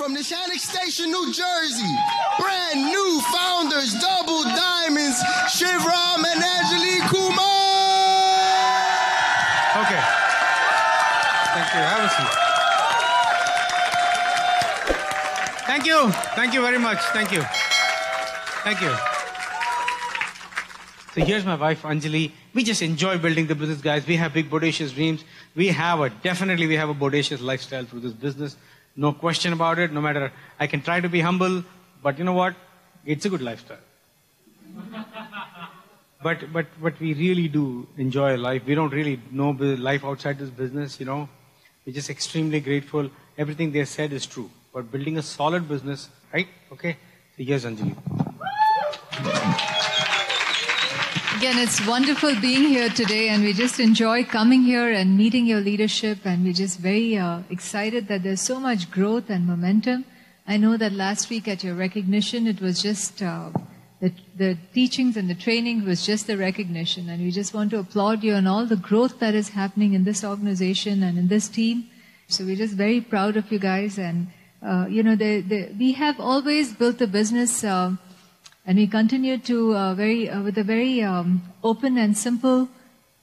from Neshanic Station, New Jersey. Brand new founders, Double Diamonds, Shivram and Angelique Kumar. Okay. Thank you. Have a seat. Thank you. Thank you very much. Thank you. Thank you. So here's my wife, Anjali. We just enjoy building the business, guys. We have big, bodacious dreams. Definitely we have a bodacious lifestyle through this business. No question about it. No matter, I can try to be humble, but you know what? It's a good lifestyle. But we really do enjoy life. We don't really know life outside this business, you know. We're just extremely grateful. Everything they said is true. But building a solid business, right? Okay. So here's Anjali. Again, it's wonderful being here today, and we just enjoy coming here and meeting your leadership, and we're just very excited that there's so much growth and momentum. I know that last week at your recognition, it was just the teachings and the training was just the recognition, and we just want to applaud you on all the growth that is happening in this organization and in this team. So we're just very proud of you guys, and we have always built a business. And we continue to with a very open and simple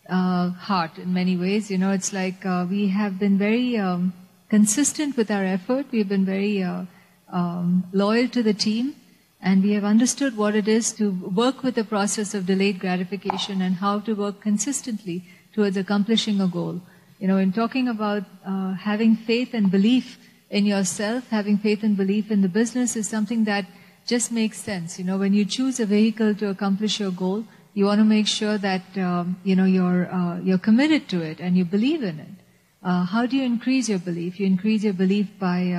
heart in many ways. You know, it's like we have been very consistent with our effort. We've been very loyal to the team, and we have understood what it is to work with the process of delayed gratification and how to work consistently towards accomplishing a goal. You know, in talking about having faith and belief in yourself, having faith and belief in the business is something that just makes sense. You know, when you choose a vehicle to accomplish your goal, you want to make sure that you're committed to it and you believe in it. How do you increase your belief? You increase your belief by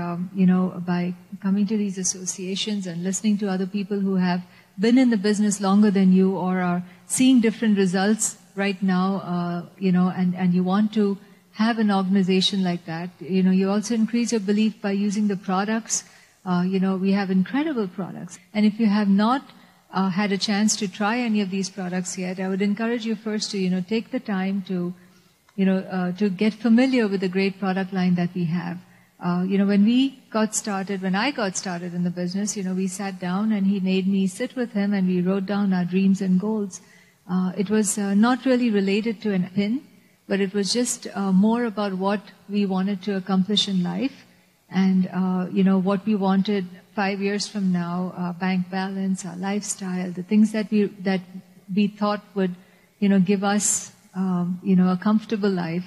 by coming to these associations and listening to other people who have been in the business longer than you or are seeing different results right now. And you want to have an organization like that. You know, you also increase your belief by using the products. We have incredible products. And if you have not had a chance to try any of these products yet, I would encourage you first to, take the time to get familiar with the great product line that we have. When I got started in the business, we sat down and he made me sit with him and we wrote down our dreams and goals. It was not really related to an pin, but it was just more about what we wanted to accomplish in life. And, what we wanted 5 years from now, bank balance, our lifestyle, the things that we thought would, give us, a comfortable life.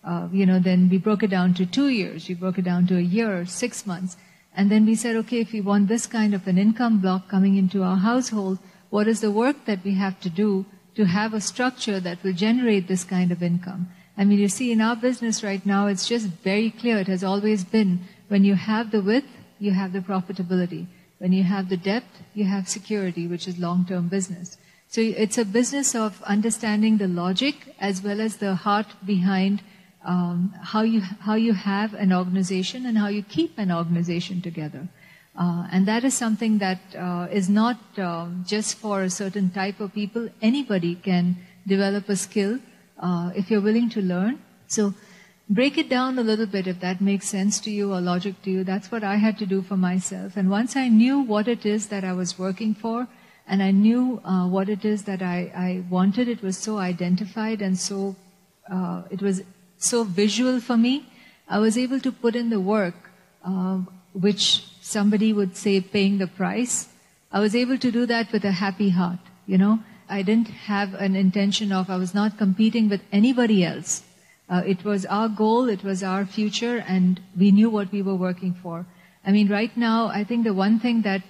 Then we broke it down to 2 years. We broke it down to a year, 6 months. And then we said, okay, if we want this kind of an income block coming into our household, what is the work that we have to do to have a structure that will generate this kind of income? I mean, you see, in our business right now, it's just very clear. It has always been, when you have the width, you have the profitability. When you have the depth, you have security, which is long-term business. So it's a business of understanding the logic as well as the heart behind how you have an organization and how you keep an organization together. And that is something that is not just for a certain type of people. Anybody can develop a skill if you're willing to learn. So break it down a little bit if that makes sense to you or logic to you. That's what I had to do for myself. And once I knew what it is that I was working for, and I knew what it is that I wanted, it was so identified and so it was so visual for me. I was able to put in the work, which somebody would say paying the price. I was able to do that with a happy heart, I didn't have an intention I was not competing with anybody else. It was our goal, it was our future, and we knew what we were working for. I mean, right now, I think the one thing that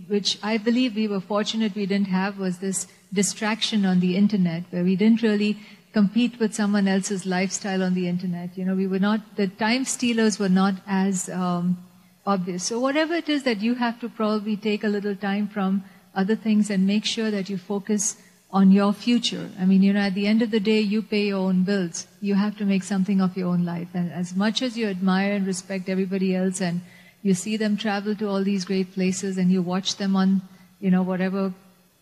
which I believe we were fortunate we didn't have, was this distraction on the internet, where we didn't really compete with someone else's lifestyle on the internet. We were not, the time stealers were not as obvious. So whatever it is that you have to probably take a little time from other things and make sure that you focus on your future. I mean, at the end of the day, you pay your own bills. You have to make something of your own life. And as much as you admire and respect everybody else, and you see them travel to all these great places, and you watch them on, whatever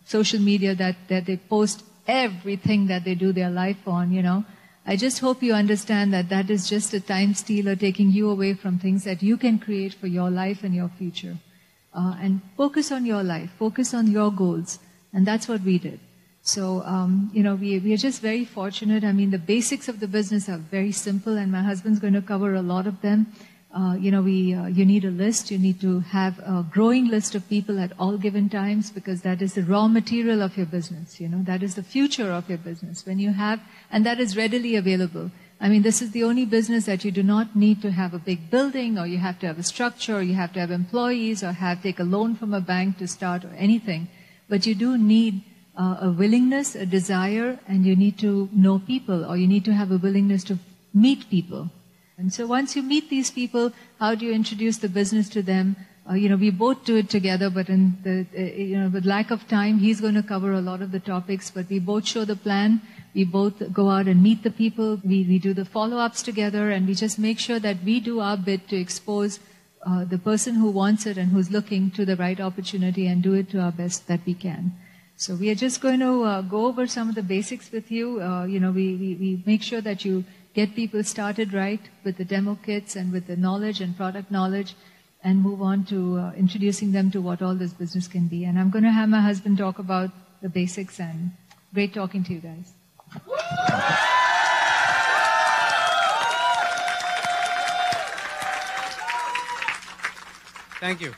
social media that they post everything that they do their life on, I just hope you understand that that is just a time stealer taking you away from things that you can create for your life and your future. And focus on your life, focus on your goals. And that's what we did. So, we are just very fortunate. I mean, the basics of the business are very simple, and my husband's going to cover a lot of them. You need a list. You need to have a growing list of people at all given times, because that is the raw material of your business. That is the future of your business. And that is readily available. I mean, this is the only business that you do not need to have a big building, or you have to have a structure, or you have to have employees, or take a loan from a bank to start, or anything. But you do need a willingness, a desire, and you need to know people, or you need to have a willingness to meet people. And so once you meet these people, how do you introduce the business to them? We both do it together, but with lack of time, he's going to cover a lot of the topics, but we both show the plan. We both go out and meet the people. We do the follow-ups together, and we just make sure that we do our bit to expose the person who wants it and who's looking to the right opportunity, and do it to our best that we can. So we are just going to go over some of the basics with you. We make sure that you get people started right with the demo kits and with the knowledge and product knowledge, and move on to introducing them to what all this business can be. And I'm going to have my husband talk about the basics, and great talking to you guys. Thank you.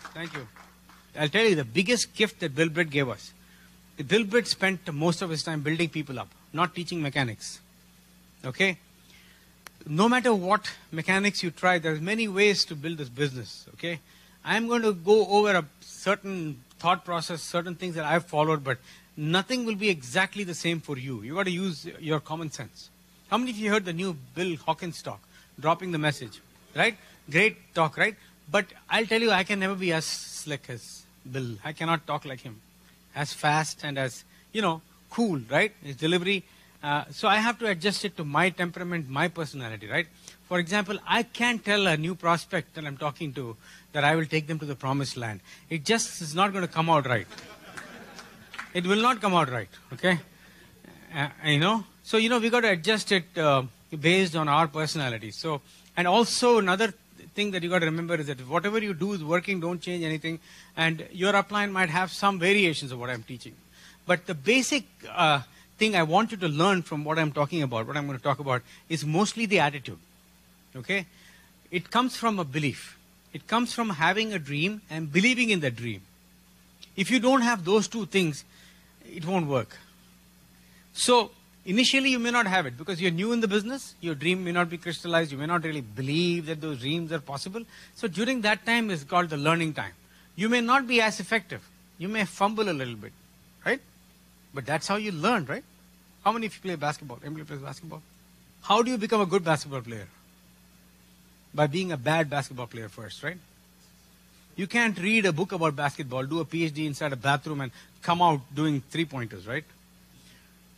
I'll tell you the biggest gift that Bill Britt gave us. Bill Britt spent most of his time building people up, not teaching mechanics. Okay? No matter what mechanics you try, there's many ways to build this business. Okay? I'm going to go over a certain thought process, certain things that I've followed, but nothing will be exactly the same for you. You got to use your common sense. How many of you heard the new Bill Hawkins talk, dropping the message? Right? Great talk, right? But I'll tell you, I can never be as slick as Bill. I cannot talk like him. As fast and as, cool, right? His delivery. So I have to adjust it to my temperament, my personality, right? For example, I can't tell a new prospect that I'm talking to that I will take them to the promised land. It just is not going to come out right. It will not come out right, okay? So, we got to adjust it based on our personality. So, and also another thing that you got to remember is that whatever you do is working, don't change anything, and your upline might have some variations of what I'm teaching. But the basic thing I want you to learn from what I'm talking about, what I'm going to talk about, is mostly the attitude. Okay? It comes from a belief. It comes from having a dream and believing in that dream. If you don't have those two things, it won't work. So, initially you may not have it because you're new in the business, your dream may not be crystallized, you may not really believe that those dreams are possible. So during that time is called the learning time. You may not be as effective. You may fumble a little bit, right? But that's how you learn, right? How many of you play basketball? Everybody plays basketball? How do you become a good basketball player? By being a bad basketball player first, right? You can't read a book about basketball, do a PhD inside a bathroom and come out doing three-pointers, right?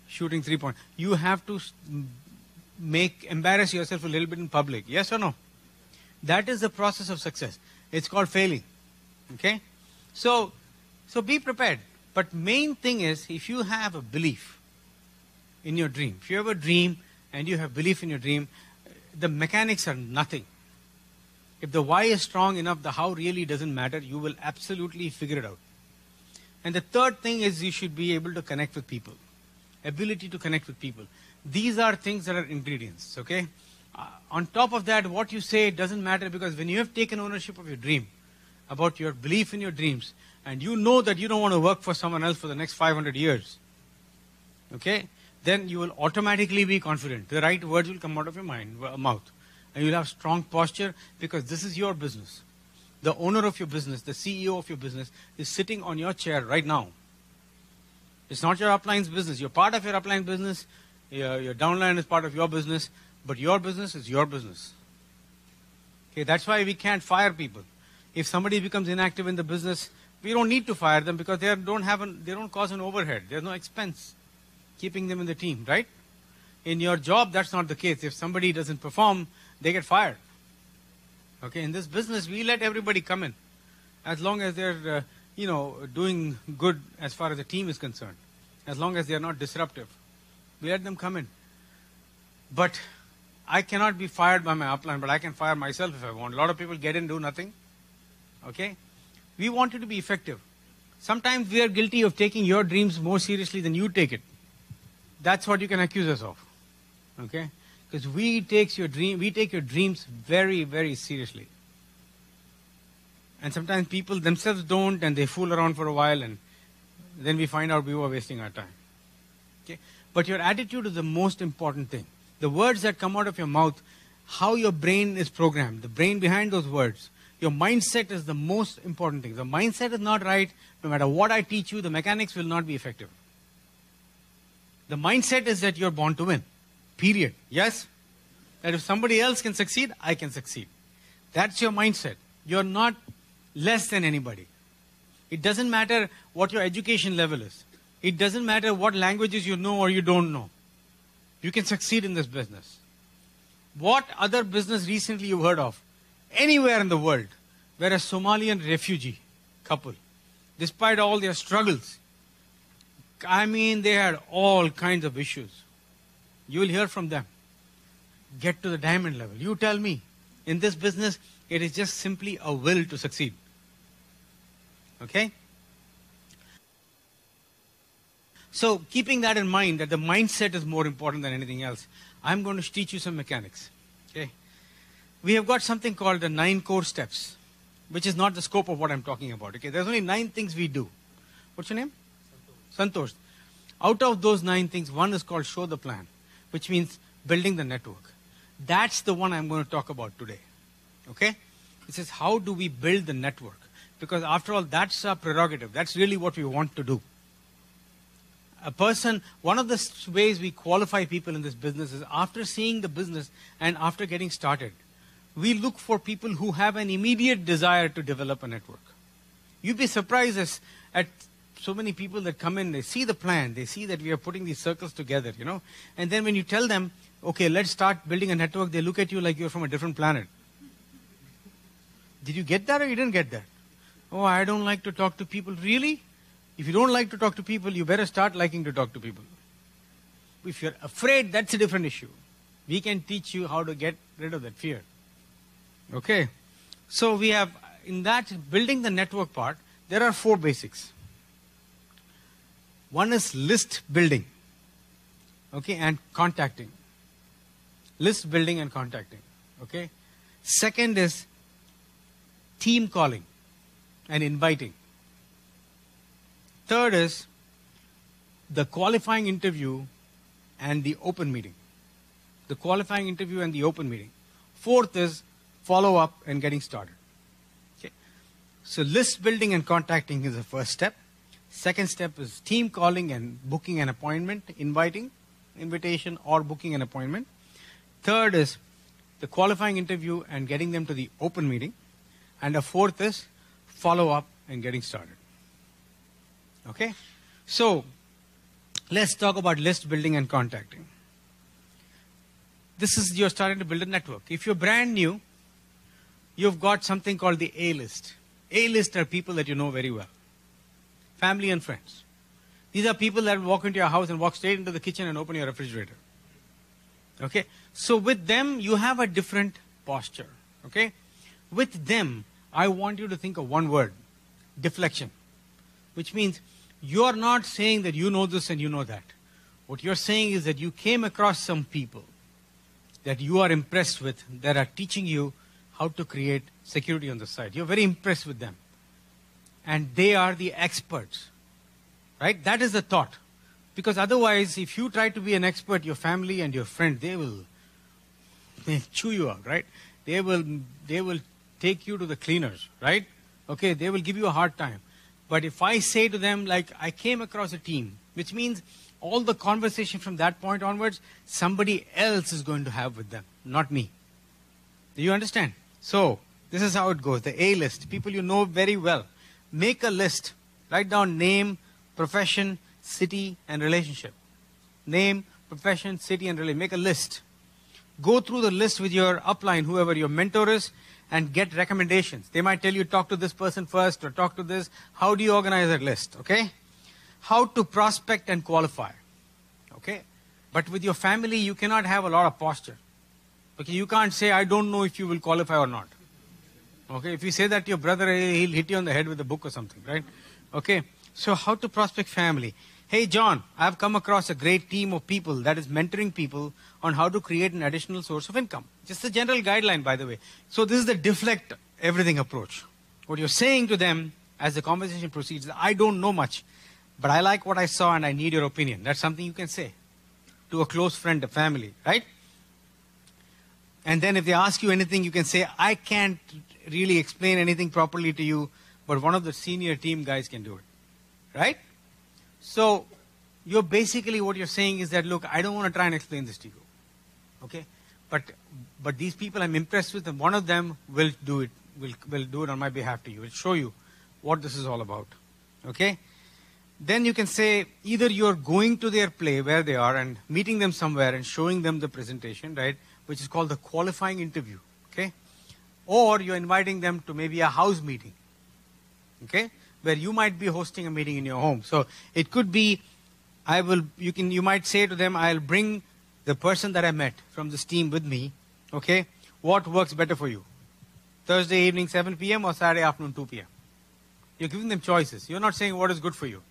Shooting three-point. You have to embarrass yourself a little bit in public. Yes or no? That is the process of success. It's called failing. Okay? So be prepared. But main thing is, if you have a belief in your dream, if you have a dream and you have belief in your dream, the mechanics are nothing. If the why is strong enough, the how really doesn't matter. You will absolutely figure it out. And the third thing is you should be able to connect with people. Ability to connect with people. These are things that are ingredients, okay? On top of that, what you say doesn't matter, because when you have taken ownership of your dream, about your belief in your dreams, and you know that you don't want to work for someone else for the next 500 years, okay? Then you will automatically be confident. The right words will come out of your mouth. And you'll have strong posture, because this is your business. The owner of your business, the CEO of your business, is sitting on your chair right now. It's not your upline's business. You're part of your upline business. Your downline is part of your business. But your business is your business. Okay, that's why we can't fire people. If somebody becomes inactive in the business, we don't need to fire them, because they don't cause an overhead. There's no expense keeping them in the team, right? In your job, that's not the case. If somebody doesn't perform, they get fired. Okay, in this business, we let everybody come in, as long as they're doing good as far as the team is concerned. As long as they are not disruptive, we let them come in. But I cannot be fired by my upline, but I can fire myself if I want. A lot of people get in, do nothing. Okay? We want you to be effective. Sometimes we are guilty of taking your dreams more seriously than you take it. That's what you can accuse us of. Okay? Because we take your dreams very, very seriously. And sometimes people themselves don't, and they fool around for a while, and then we find out we were wasting our time. Okay? But your attitude is the most important thing. The words that come out of your mouth, how your brain is programmed, the brain behind those words. Your mindset is the most important thing. If the mindset is not right, no matter what I teach you, the mechanics will not be effective. The mindset is that you're born to win. Period. Yes? That if somebody else can succeed, I can succeed. That's your mindset. You're not less than anybody. It doesn't matter what your education level is. It doesn't matter what languages you know or you don't know. You can succeed in this business. What other business recently you've heard of, anywhere in the world, where a Somalian refugee couple, despite all their struggles, I mean, they had all kinds of issues. You will hear from them. Get to the diamond level. You tell me. In this business, it is just simply a will to succeed. Okay? So, keeping that in mind, that the mindset is more important than anything else, I'm going to teach you some mechanics. Okay? We have got something called the 9 core steps, which is not the scope of what I'm talking about. Okay? There's only 9 things we do. What's your name? Santosh. Out of those 9 things, one is called show the plan, which means building the network. That's the one I'm going to talk about today. Okay? This is how do we build the network? Because after all, that's our prerogative. That's really what we want to do. A person, one of the ways we qualify people in this business is after seeing the business and after getting started, we look for people who have an immediate desire to develop a network. You'd be surprised at so many people that come in, they see the plan, they see that we are putting these circles together, you know. And then when you tell them, okay, let's start building a network, they look at you like you're from a different planet. Did you get that or you didn't get that? Oh, I don't like to talk to people. Really? If you don't like to talk to people, you better start liking to talk to people. If you're afraid, that's a different issue. We can teach you how to get rid of that fear. Okay? So we have, in that building the network part, there are 4 basics. One is list building. Okay? And contacting. List building and contacting. Okay? Second is team calling and inviting. Third is the qualifying interview and the open meeting. The qualifying interview and the open meeting. Fourth is follow up and getting started. Okay. So list building and contacting is the first step. Second step is team calling and booking an appointment, invitation or booking an appointment. Third is the qualifying interview and getting them to the open meeting. And the fourth is follow up and getting started. Okay? So, let's talk about list building and contacting. This is, you're starting to build a network. If you're brand new, you've got something called the A-list. A-list are people that you know very well. Family and friends. These are people that walk into your house and walk straight into the kitchen and open your refrigerator. Okay? So with them, you have a different posture. Okay? With them, I want you to think of one word. Deflection. Which means, you're not saying that you know this and you know that. What you're saying is that you came across some people that you are impressed with that are teaching you how to create security on the site. You're very impressed with them. And they are the experts. Right? That is the thought. Because otherwise, if you try to be an expert, your family and your friend, they chew you out, right? They will take you to the cleaners, right? Okay, they will give you a hard time. But if I say to them, like, I came across a team, which means all the conversation from that point onwards, somebody else is going to have with them, not me. Do you understand? So, this is how it goes. The A list, people you know very well. Make a list. Write down name, profession, city, and relationship. Name, profession, city, and relationship. Make a list. Go through the list with your upline, whoever your mentor is, and get recommendations. They might tell you, talk to this person first or talk to this. How do you organize that list? Okay? How to prospect and qualify. Okay? But with your family, you cannot have a lot of posture. Okay, you can't say, I don't know if you will qualify or not. Okay, if you say that to your brother, he'll hit you on the head with a book or something, right? Okay, so how to prospect family? Hey John, I've come across a great team of people that is mentoring people on how to create an additional source of income. Just a general guideline, by the way. So this is the deflect everything approach. What you're saying to them as the conversation proceeds, I don't know much, but I like what I saw and I need your opinion. That's something you can say to a close friend, a family, right? And then if they ask you anything, you can say, I can't really explain anything properly to you, but one of the senior team guys can do it, right? So you're basically, what you're saying is that, look, I don't want to try and explain this to you, okay? But these people I'm impressed with, and one of them will do it, will do it on my behalf to you, will show you what this is all about, okay? Then you can say, either you're going to their play where they are and meeting them somewhere and showing them the presentation, right, which is called the qualifying interview, okay? Or you're inviting them to maybe a house meeting, okay, where you might be hosting a meeting in your home. So it could be, you might say to them, I'll bring the person that I met from this team with me, okay? What works better for you? Thursday evening 7 p.m. or Saturday afternoon 2 p.m.? You're giving them choices. You're not saying what is good for you.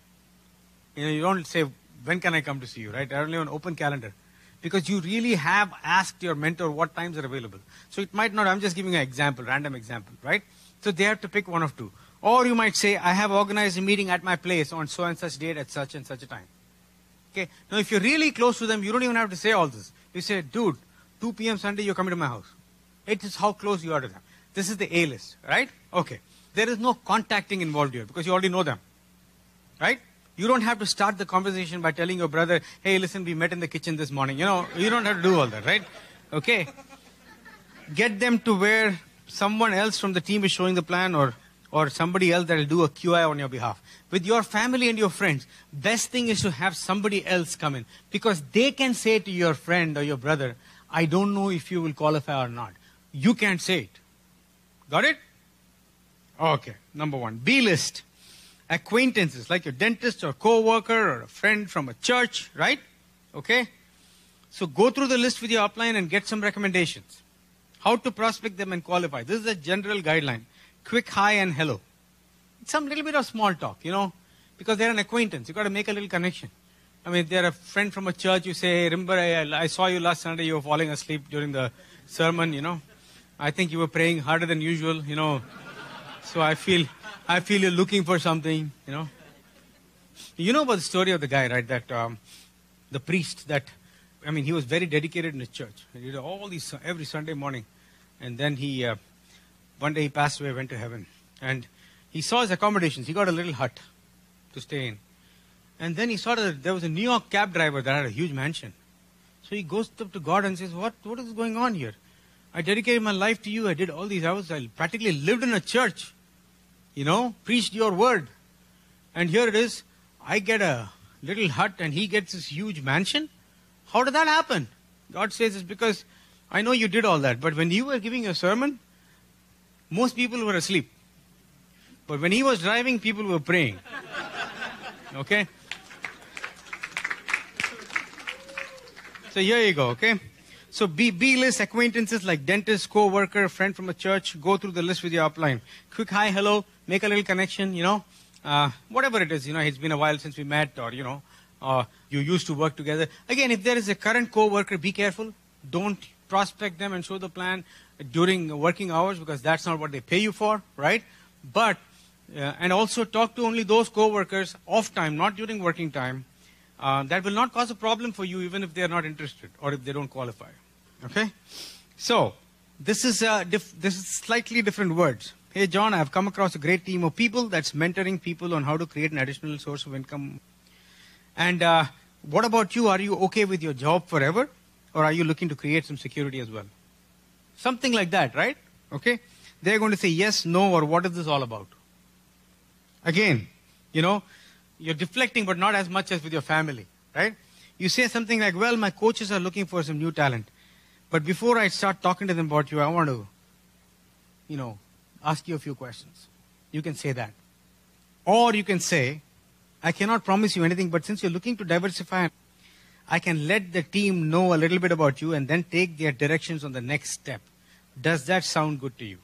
You don't say, when can I come to see you, right? I only have an open calendar. Because you really have asked your mentor what times are available. So it might not, I'm just giving an example, random example, right? So they have to pick one of two. Or you might say, I have organized a meeting at my place on so and such date at such and such a time. Okay. Now if you're really close to them, you don't even have to say all this. You say, dude, 2 p.m. Sunday, you're coming to my house. It is how close you are to them. This is the A list, right? Okay. There is no contacting involved here because you already know them, right? You don't have to start the conversation by telling your brother, hey, listen, we met in the kitchen this morning. You don't have to do all that, right? Okay. Get them to where someone else from the team is showing the plan or somebody else that will do a QI on your behalf. With your family and your friends, best thing is to have somebody else come in because they can say to your friend or your brother, I don't know if you will qualify or not. You can't say it. Got it? Okay. Number one, B list. Acquaintances like your dentist or co-worker or a friend from a church, right? Okay. So go through the list with your upline and get some recommendations. How to prospect them and qualify. This is a general guideline. Quick hi and hello. Some little bit of small talk, because they're an acquaintance. You got to make a little connection. I mean, if they're a friend from a church, you say, hey, remember, I saw you last Sunday, you were falling asleep during the sermon, I think you were praying harder than usual, So I feel you're looking for something, You know about the story of the guy, right? That the priest he was very dedicated in the church. He did all these every Sunday morning. And then one day he passed away, went to heaven. And he saw his accommodations. He got a little hut to stay in. And then he saw that there was a New York cab driver that had a huge mansion. So he goes up to God and says, what is going on here? I dedicated my life to you. I did all these hours. I practically lived in a church. Preached your word. And here it is. I get a little hut and he gets this huge mansion. How did that happen? God says it's because I know you did all that. But when you were giving your sermon, most people were asleep. But when he was driving, people were praying. Okay? So here you go, okay? So B list acquaintances like dentist, co-worker, friend from a church. Go through the list with your upline. Quick hi, hello. Make a little connection, whatever it is, it's been a while since we met or, you used to work together. Again, if there is a current co-worker, be careful. Don't prospect them and show the plan during working hours because that's not what they pay you for, right? But, and also talk to only those co-workers off time, not during working time. That will not cause a problem for you even if they are not interested or if they don't qualify. Okay? So, this is slightly different words. Hey John, I've come across a great team of people that's mentoring people on how to create an additional source of income. And what about you? Are you okay with your job forever? Or are you looking to create some security as well? Something like that, right? Okay? They're going to say yes, no, or what is this all about? Again, you're deflecting, but not as much as with your family, right? You say something like, well, my coaches are looking for some new talent. But before I start talking to them about you, I want to, ask you a few questions. You can say that. Or you can say, I cannot promise you anything, but since you're looking to diversify, I can let the team know a little bit about you and then take their directions on the next step. Does that sound good to you?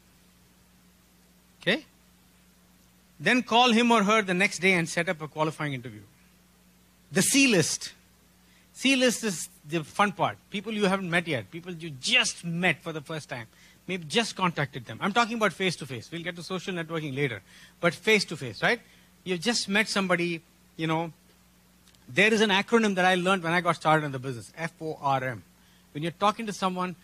Okay? Then call him or her the next day and set up a qualifying interview. The C list. C list is the fun part. People you haven't met yet. People you just met for the first time. Maybe just contacted them. I'm talking about face-to-face. We'll get to social networking later. But face-to-face, right? You've just met somebody, you know. There is an acronym that I learned when I got started in the business. FORM. When you're talking to someone,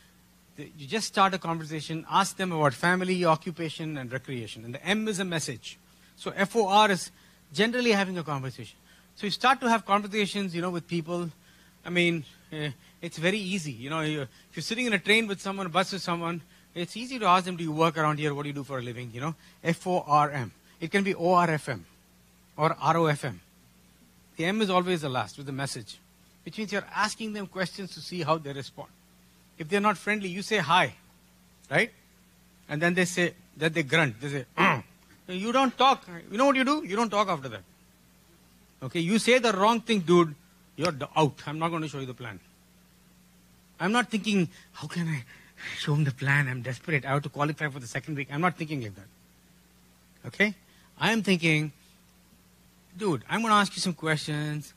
you just start a conversation, ask them about family, occupation, and recreation. And the M is a message. So FOR is generally having a conversation. So you start to have conversations, you know, with people. I mean, it's very easy. You know, if you're sitting in a train with someone, a bus with someone, it's easy to ask them, do you work around here? What do you do for a living? You know, FORM. It can be ORFM or ROFM. The M is always the last with the message, which means you're asking them questions to see how they respond. If they're not friendly, you say hi, right? And then they say, then they grunt. They say, you don't talk. You know what you do? You don't talk after that. Okay, you say the wrong thing, dude, you're out. I'm not going to show you the plan. I'm not thinking, how can I show him the plan? I'm desperate. I have to qualify for the second week. I'm not thinking like that. Okay? I am thinking, dude, I'm going to ask you some questions.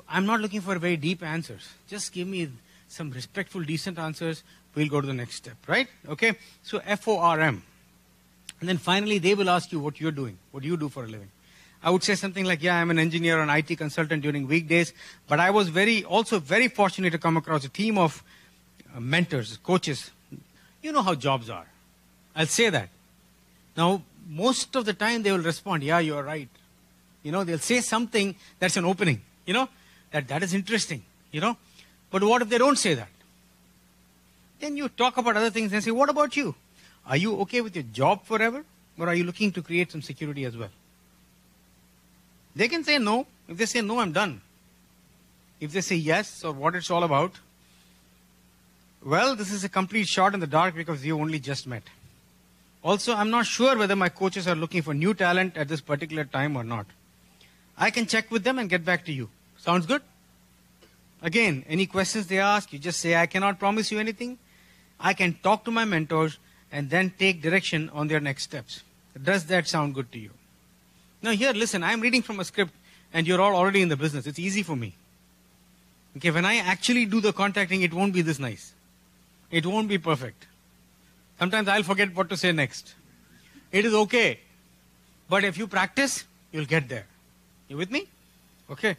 I'm not looking for very deep answers. Just give me some respectful, decent answers. We'll go to the next step, right? Okay? So FORM. And then finally, they will ask you what you're doing. What do you do for a living? I would say something like, yeah, I'm an engineer and IT consultant during weekdays. But I was also very fortunate to come across a team of mentors, coaches. You know how jobs are. I'll say that. Now, most of the time they will respond, yeah, you're right. You know, they'll say something that's an opening. You know, that is interesting. You know, but what if they don't say that? Then you talk about other things and say, what about you? Are you okay with your job forever? Or are you looking to create some security as well? They can say no. If they say no, I'm done. If they say yes, or what it's all about, well, this is a complete shot in the dark because you only just met. Also, I'm not sure whether my coaches are looking for new talent at this particular time or not. I can check with them and get back to you. Sounds good? Again, any questions they ask, you just say, I cannot promise you anything. I can talk to my mentors and then take direction on their next steps. Does that sound good to you? Now here, listen, I'm reading from a script and you're all already in the business. It's easy for me. Okay, when I actually do the contacting, it won't be this nice. It won't be perfect. Sometimes I'll forget what to say next. It is okay. But if you practice, you'll get there. You with me? Okay.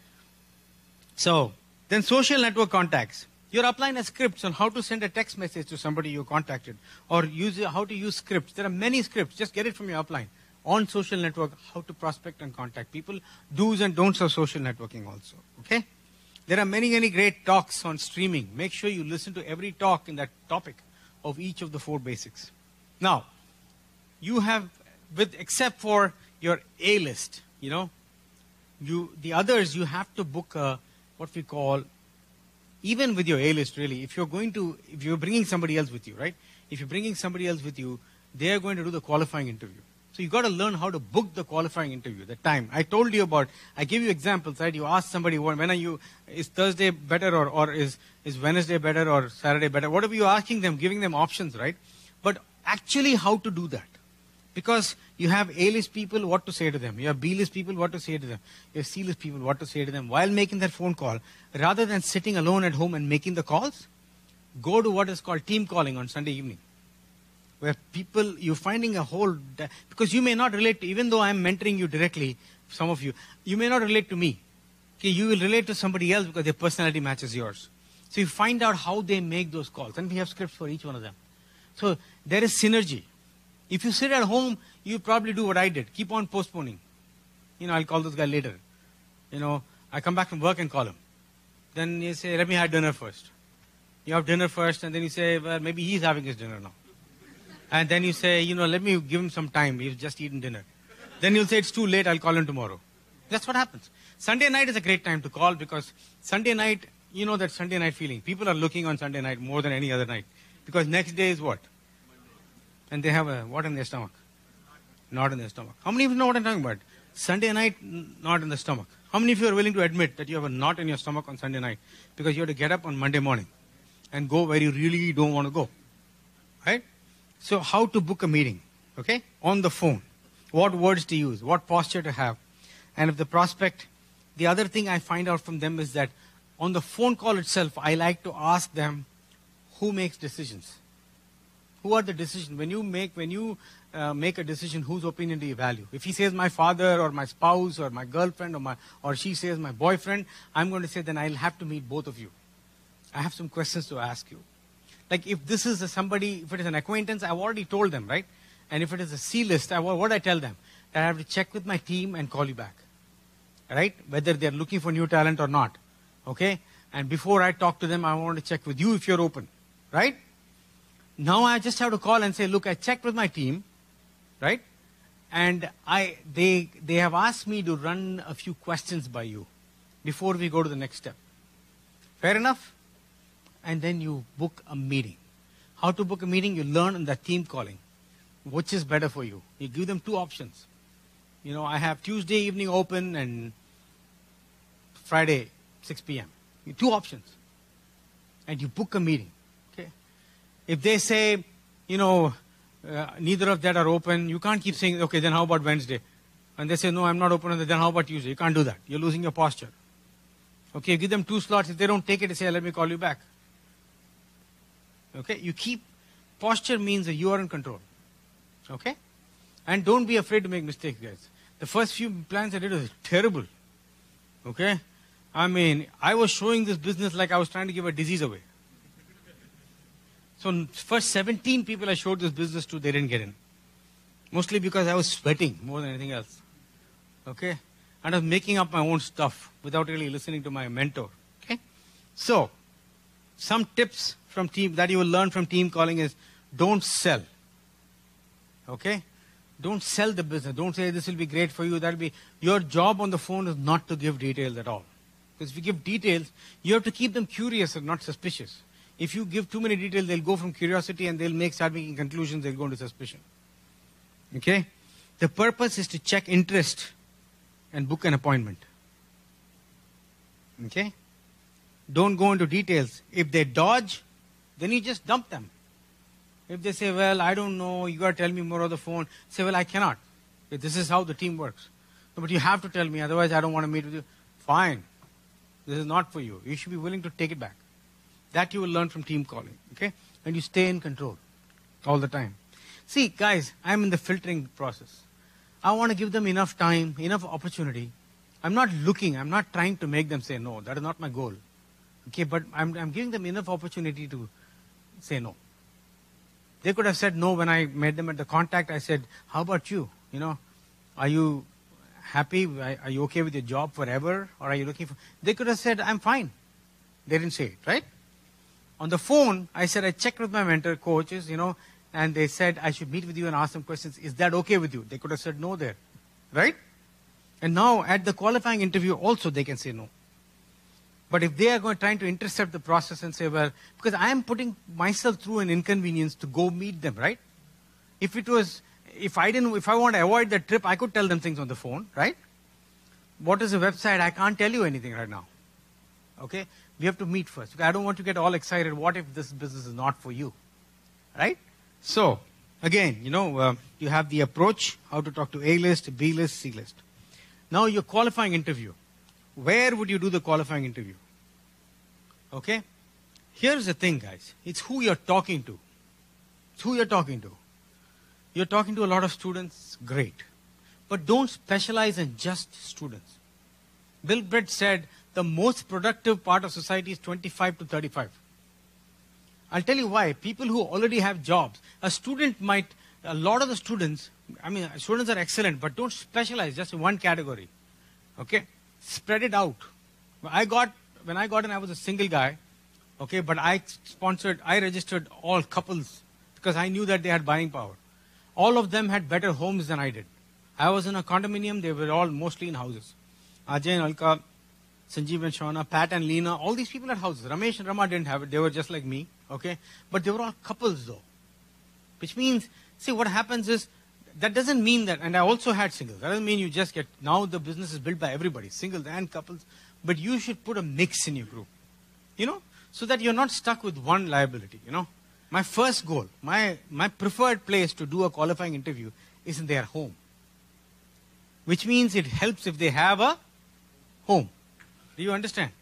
So, then social network contacts. You're applying a scripts on how to send a text message to somebody you contacted. Or how to use scripts. There are many scripts. Just get it from your upline. On social network, how to prospect and contact people. Do's and don'ts of social networking also. Okay? There are many, many great talks on streaming. Make sure you listen to every talk in that topic of each of the 4 basics. Now, you have, except for your A list, you know, the others, you have to book what we call, even with your A list really, if you're bringing somebody else with you, right? If you're bringing somebody else with you, they are going to do the qualifying interview. So you've got to learn how to book the qualifying interview, the time. I told you about, I gave you examples, right? You ask somebody, is Thursday better or is Wednesday better or Saturday better? Whatever you're asking them, giving them options, right? But actually how to do that. Because you have A-list people, what to say to them. You have B-list people, what to say to them. You have C-list people, what to say to them. While making that phone call, rather than sitting alone at home and making the calls, go to what is called team calling on Sunday evening. Where people, you're finding a whole, because you may not relate to, even though I'm mentoring you directly, some of you, you may not relate to me. Okay, you will relate to somebody else because their personality matches yours. So you find out how they make those calls. And we have scripts for each one of them. So there is synergy. If you sit at home, you probably do what I did. Keep on postponing. You know, I'll call this guy later. You know, I come back from work and call him. Then you say, let me have dinner first. You have dinner first, and then you say, well, maybe he's having his dinner now. And then you say, you know, let me give him some time. He's just eaten dinner. Then you'll say, it's too late. I'll call him tomorrow. That's what happens. Sunday night is a great time to call because Sunday night, you know that Sunday night feeling. People are looking on Sunday night more than any other night. Because next day is what? And they have what in their stomach? Not in their stomach. How many of you know what I'm talking about? Sunday night, knot in the stomach. How many of you are willing to admit that you have a knot in your stomach on Sunday night because you have to get up on Monday morning and go where you really don't want to go? Right? So how to book a meeting, okay? On the phone. What words to use, what posture to have. And if the prospect, the other thing I find out from them is that on the phone call itself, I like to ask them who makes decisions. Who are the decisions? When you make a decision, whose opinion do you value? If he says my father or my spouse or my girlfriend or she says my boyfriend, I'm going to say then I'll have to meet both of you. I have some questions to ask you. Like if this is somebody, if it is an acquaintance, I've already told them, right? And if it is a C-list, what I tell them? That I have to check with my team and call you back. Right? Whether they're looking for new talent or not. Okay? And before I talk to them, I want to check with you if you're open. Right? Now I just have to call and say, look, I checked with my team. Right? And they have asked me to run a few questions by you before we go to the next step. Fair enough? And then you book a meeting. How to book a meeting? You learn in the team calling. Which is better for you? You give them two options. You know, I have Tuesday evening open and Friday 6 p.m. Two options. And you book a meeting. Okay. If they say, you know, neither of that are open, you can't keep saying, okay, then how about Wednesday? And they say, no, I'm not open on that, then how about Tuesday? You can't do that. You're losing your posture. Okay, give them two slots. If they don't take it, they say, let me call you back. Okay, you keep, posture means that you are in control. Okay? And don't be afraid to make mistakes, guys. The first few plans I did was terrible. Okay? I mean, I was showing this business like I was trying to give a disease away. So first 17 people I showed this business to, they didn't get in. Mostly because I was sweating more than anything else. Okay? And I was making up my own stuff without really listening to my mentor. Okay? So, some tips from team that you will learn from team calling is don't sell. Okay? Don't sell the business. Don't say this will be great for you. That'll be your job on the phone is not to give details at all. Because if you give details, you have to keep them curious and not suspicious. If you give too many details, they'll go from curiosity and they'll start making conclusions, they'll go into suspicion. Okay? The purpose is to check interest and book an appointment. Okay? Don't go into details. If they dodge, then you just dump them. If they say, well, I don't know, you got to tell me more on the phone, say, well, I cannot. This is how the team works. No, but you have to tell me, otherwise I don't want to meet with you. Fine. This is not for you. You should be willing to take it back. That you will learn from team calling. Okay? And you stay in control all the time. See, guys, I'm in the filtering process. I want to give them enough time, enough opportunity. I'm not trying to make them say no. That is not my goal. Okay, but I'm giving them enough opportunity to say no. They could have said no when I made them at the contact. I said, how about you? You know, are you happy? Are you okay with your job forever? Or are you looking for... They could have said, I'm fine. They didn't say it, right? On the phone, I said, I checked with my mentor coaches, you know, and they said, I should meet with you and ask some questions. Is that okay with you? They could have said no there, right? And now at the qualifying interview also they can say no. But if they are trying to intercept the process and say, well, because I am putting myself through an inconvenience to go meet them, right? If I want to avoid that trip, I could tell them things on the phone, right? What is the website? I can't tell you anything right now. Okay? We have to meet first. Okay, I don't want to get all excited. What if this business is not for you? Right? So, again, you know, you have the approach, how to talk to A-list, B-list, C-list. Now your qualifying interview. Where would you do the qualifying interview? Okay? Here's the thing, guys. It's who you're talking to. It's who you're talking to. You're talking to a lot of students, great. But don't specialize in just students. Bill Britt said the most productive part of society is 25 to 35. I'll tell you why. People who already have jobs. A lot of the students, students are excellent, but don't specialize just in one category. Okay? Spread it out. When I got in, I was a single guy. Okay, but I registered all couples because I knew that they had buying power. All of them had better homes than I did. I was in a condominium, they were all mostly in houses. Ajay and Alka, Sanjeev and Shauna, Pat and Leena, all these people had houses. Ramesh and Rama didn't have it, they were just like me. Okay, but they were all couples though. Which means, see what happens is, that doesn't mean that, and I also had singles. That doesn't mean you just get, now the business is built by everybody, singles and couples. But you should put a mix in your group, so that you're not stuck with one liability, My first goal, my preferred place to do a qualifying interview is in their home. Which means it helps if they have a home. Do you understand?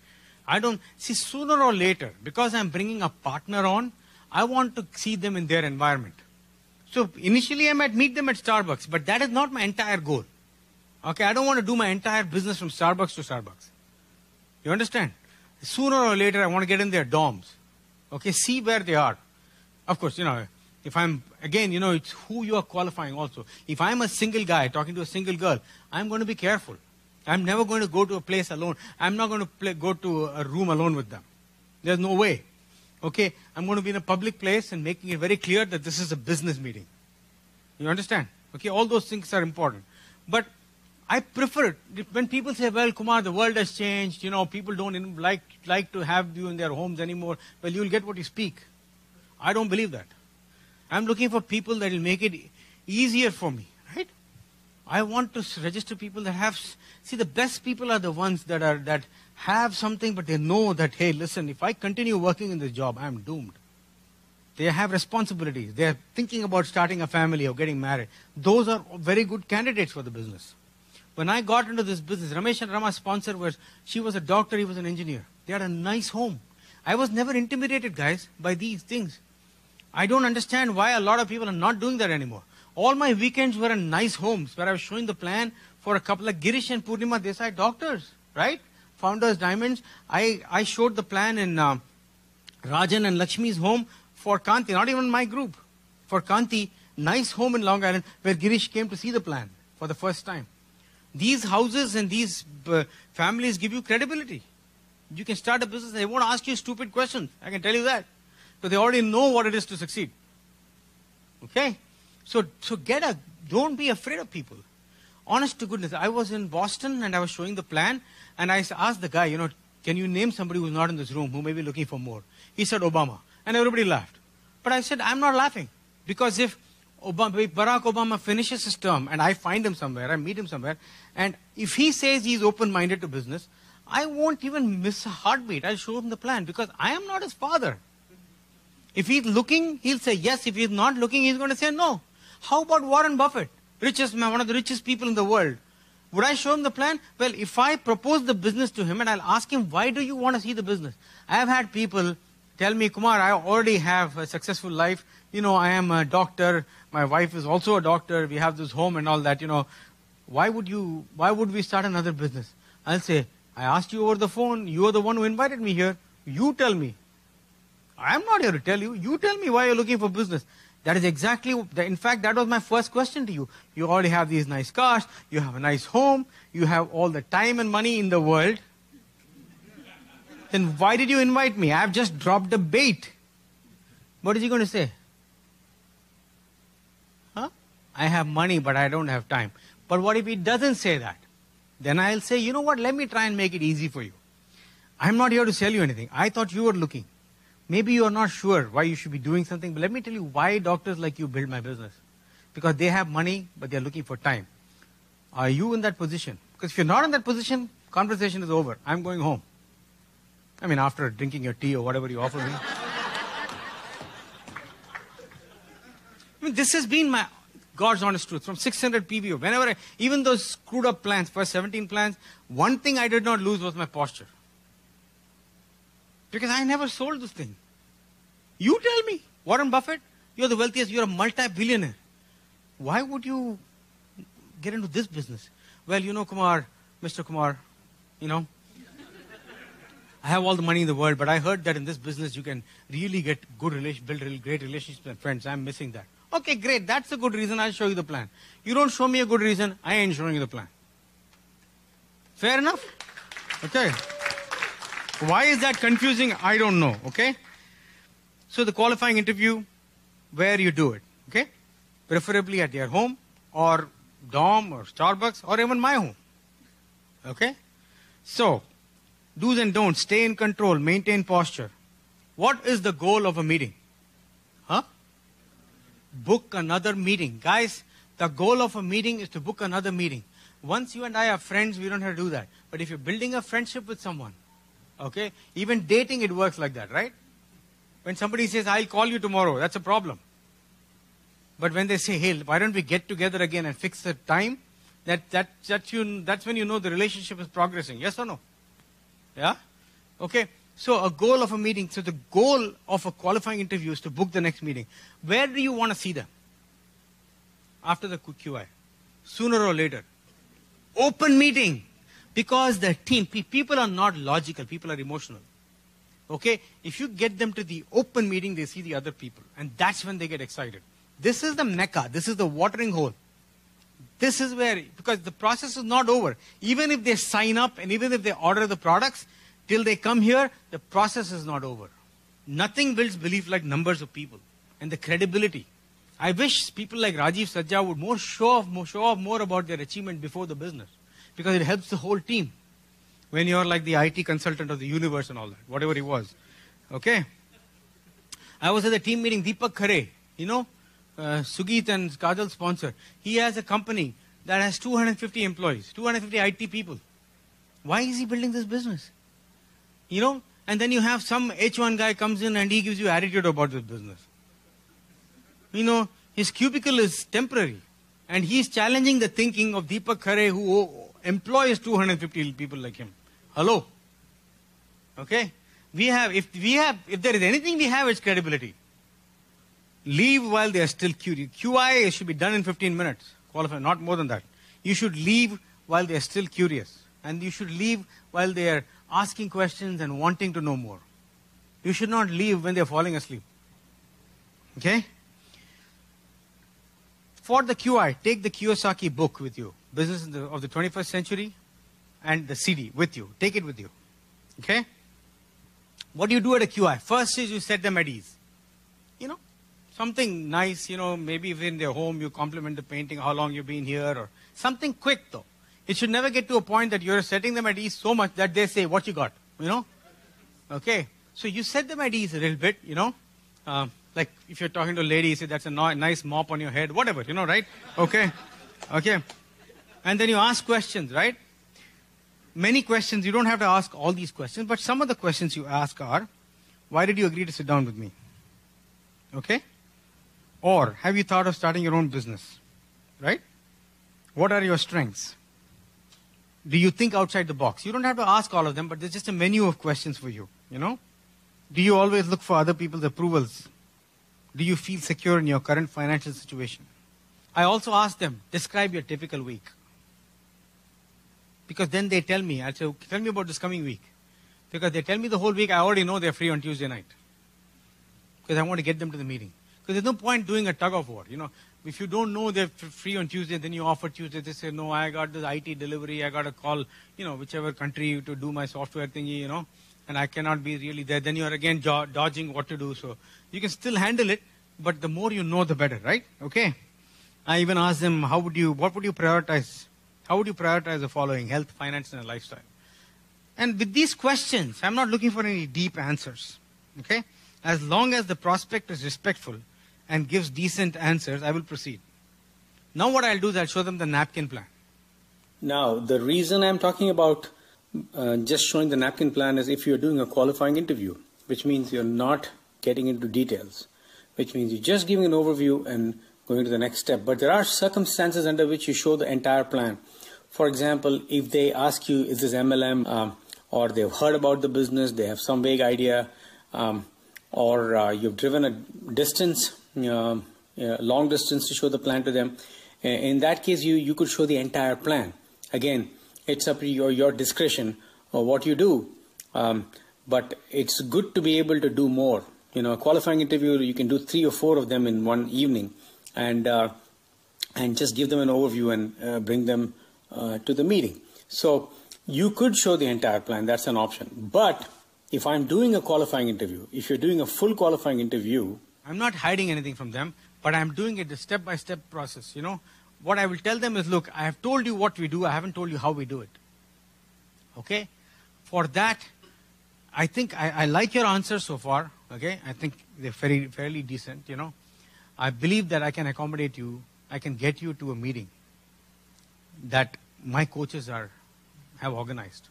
Sooner or later, because I'm bringing a partner on, I want to see them in their environment. So initially I might meet them at Starbucks, but that is not my entire goal. Okay, I don't want to do my entire business from Starbucks to Starbucks. You understand? Sooner or later I want to get in their dorms. Okay, see where they are. Of course, if I'm, again, it's who you are qualifying also. If I'm a single guy talking to a single girl, I'm going to be careful. I'm never going to go to a place alone. I'm not going to go to a room alone with them. There's no way. Okay, I'm going to be in a public place and making it very clear that this is a business meeting. You understand? Okay, all those things are important. But I prefer it when people say, well, Kumar, the world has changed. People don't even like to have you in their homes anymore. Well, you'll get what you speak. I don't believe that. I'm looking for people that will make it easier for me, right? I want to register people that have, the best people are the ones that have something, but they know that, hey, listen, if I continue working in this job, I'm doomed. They have responsibilities. They are thinking about starting a family or getting married. Those are very good candidates for the business. When I got into this business, Ramesh and Rama's sponsor she was a doctor, he was an engineer. They had a nice home. I was never intimidated, guys, by these things. I don't understand why a lot of people are not doing that anymore. All my weekends were in nice homes where I was showing the plan for a couple like Girish and Purnima Desai, doctors, right? Founders Diamonds. I showed the plan in Rajan and Lakshmi's home for Kanti, not even my group. For Kanti, nice home in Long Island where Girish came to see the plan for the first time. These houses and these families give you credibility. You can start a business, they won't ask you stupid questions. I can tell you that. So they already know what it is to succeed. Okay? So don't be afraid of people. Honest to goodness, I was in Boston and I was showing the plan and I asked the guy, can you name somebody who's not in this room who may be looking for more? He said Obama. And everybody laughed. But I said, I'm not laughing. Because if Barack Obama finishes his term and I find him somewhere, I meet him somewhere, and if he says he's open-minded to business, I won't even miss a heartbeat. I'll show him the plan because I am not his father. If he's looking, he'll say yes. If he's not looking, he's going to say no. How about Warren Buffett? Richest man, one of the richest people in the world. Would I show him the plan? Well, if I propose the business to him and I'll ask him, why do you want to see the business? I have had people tell me, Kumar, I already have a successful life. I am a doctor. My wife is also a doctor. We have this home and all that. Why would we start another business? I'll say, I asked you over the phone. You are the one who invited me here. You tell me. I'm not here to tell you. You tell me why you're looking for business. That is exactly, in fact, that was my first question to you. You already have these nice cars. You have a nice home. You have all the time and money in the world. Then why did you invite me? I've just dropped a bait. What is he going to say? I have money, but I don't have time. But what if he doesn't say that? Then I'll say, you know what, let me try and make it easy for you. I'm not here to sell you anything. I thought you were looking. Maybe you are not sure why you should be doing something, but let me tell you why doctors like you build my business. Because they have money, but they're looking for time. Are you in that position? Because if you're not in that position, conversation is over. I'm going home. After drinking your tea or whatever you offer me. This has been my God's honest truth. From 600 PBO, whenever even those screwed up plans, first 17 plans, one thing I did not lose was my posture. Because I never sold this thing. You tell me, Warren Buffett, you're the wealthiest, you're a multi-billionaire. Why would you get into this business? Well, Kumar, Mr. Kumar, I have all the money in the world, but I heard that in this business you can really get build great relationships with friends. I'm missing that. Okay, great. That's a good reason. I'll show you the plan. You don't show me a good reason, I ain't showing you the plan. Fair enough? Okay. Why is that confusing? I don't know. Okay. So the qualifying interview, where you do it. Okay. Preferably at your home or dorm or Starbucks or even my home. Okay. So, do's and don'ts. Stay in control. Maintain posture. What is the goal of a meeting? Book another meeting. Guys, The goal of a meeting is to book another meeting. Once you and I are friends, we don't have to do that. But if you're building a friendship with someone, okay, even dating, it works like that, right? When somebody says, I'll call you tomorrow, that's a problem. But when they say, hey, why don't we get together again and fix the time, that's when you know the relationship is progressing. Yes or no? Yeah? Okay. So a goal of a meeting, so the goal of a qualifying interview is to book the next meeting. Where do you want to see them? After the QI. Sooner or later. Open meeting. Because the team, people are not logical, people are emotional. Okay? If you get them to the open meeting, they see the other people. And that's when they get excited. This is the mecca. This is the watering hole. This is where, because the process is not over. Even if they sign up and even if they order the products, till they come here, the process is not over. Nothing builds belief like numbers of people and the credibility. I wish people like Rajiv Sajja would show off more about their achievement before the business, because it helps the whole team. When you're like the IT consultant of the universe and all that, whatever he was. Okay? I was at the team meeting, Deepak Khare, you know, Sugit and Kajal's sponsor. He has a company that has 250 employees, 250 IT people. Why is he building this business? You know, and then you have some H1 guy comes in and he gives you attitude about this business. You know, his cubicle is temporary. And he's challenging the thinking of Deepak Khare, who employs 250 people like him. Hello? Okay? If there is anything we have, it's credibility. Leave while they are still curious. QI should be done in 15 minutes. Qualify, not more than that. You should leave while they are still curious. And you should leave while they are asking questions and wanting to know more. You should not leave when they are falling asleep. Okay? For the QI, take the Kiyosaki book with you. Business of the 21st Century and the CD with you. Take it with you. Okay? What do you do at a QI? First is you set them at ease. You know, something nice, you know, maybe if in their home you compliment the painting, how long you've been here, or something quick though. It should never get to a point that you're setting them at ease so much that they say, what you got? You know? Okay? So you set them at ease a little bit, you know? Like if you're talking to a lady, you say, that's a nice mop on your head, whatever, you know, right? Okay? Okay? And then you ask questions, right? Many questions, you don't have to ask all these questions, but some of the questions you ask are, why did you agree to sit down with me? Okay? Or, have you thought of starting your own business? Right? What are your strengths? Do you think outside the box? You don't have to ask all of them, but there's just a menu of questions for you, you know? Do you always look for other people's approvals? Do you feel secure in your current financial situation? I also ask them, describe your typical week. Because then they tell me, I'll say, tell me about this coming week. Because they tell me the whole week, I already know they're free on Tuesday night. Because I want to get them to the meeting. Because there's no point doing a tug of war, you know. If you don't know they're free on Tuesday, then you offer Tuesday, they say, no, I got this IT delivery, I got to call, you know, whichever country to do my software thingy, you know, and I cannot be really there. Then you're again dodging what to do. So you can still handle it, but the more you know, the better, right? Okay. I even asked them, what would you prioritize? How would you prioritize the following? Health, finance, and lifestyle. And with these questions, I'm not looking for any deep answers. Okay? As long as the prospect is respectful and gives decent answers, I will proceed. Now what I'll do is I'll show them the napkin plan. Now, the reason I'm talking about just showing the napkin plan is if you're doing a qualifying interview, which means you're not getting into details, which means you're just giving an overview and going to the next step. But there are circumstances under which you show the entire plan. For example, if they ask you, is this MLM, or they've heard about the business, they have some vague idea, or you've driven a distance, long distance to show the plan to them. In that case, you could show the entire plan. Again, it's up to your discretion of what you do. But it's good to be able to do more. You know, a qualifying interview, you can do 3 or 4 of them in one evening, and just give them an overview and bring them to the meeting. So you could show the entire plan. That's an option. But if I'm doing a qualifying interview, if you're doing a full qualifying interview, I'm not hiding anything from them, but I'm doing it the step-by-step process. You know, what I will tell them is, look, I have told you what we do. I haven't told you how we do it. Okay? For that, I think I like your answers so far. Okay? I think they're fairly decent, you know. I believe that I can accommodate you I can get you to a meeting that my coaches have organized.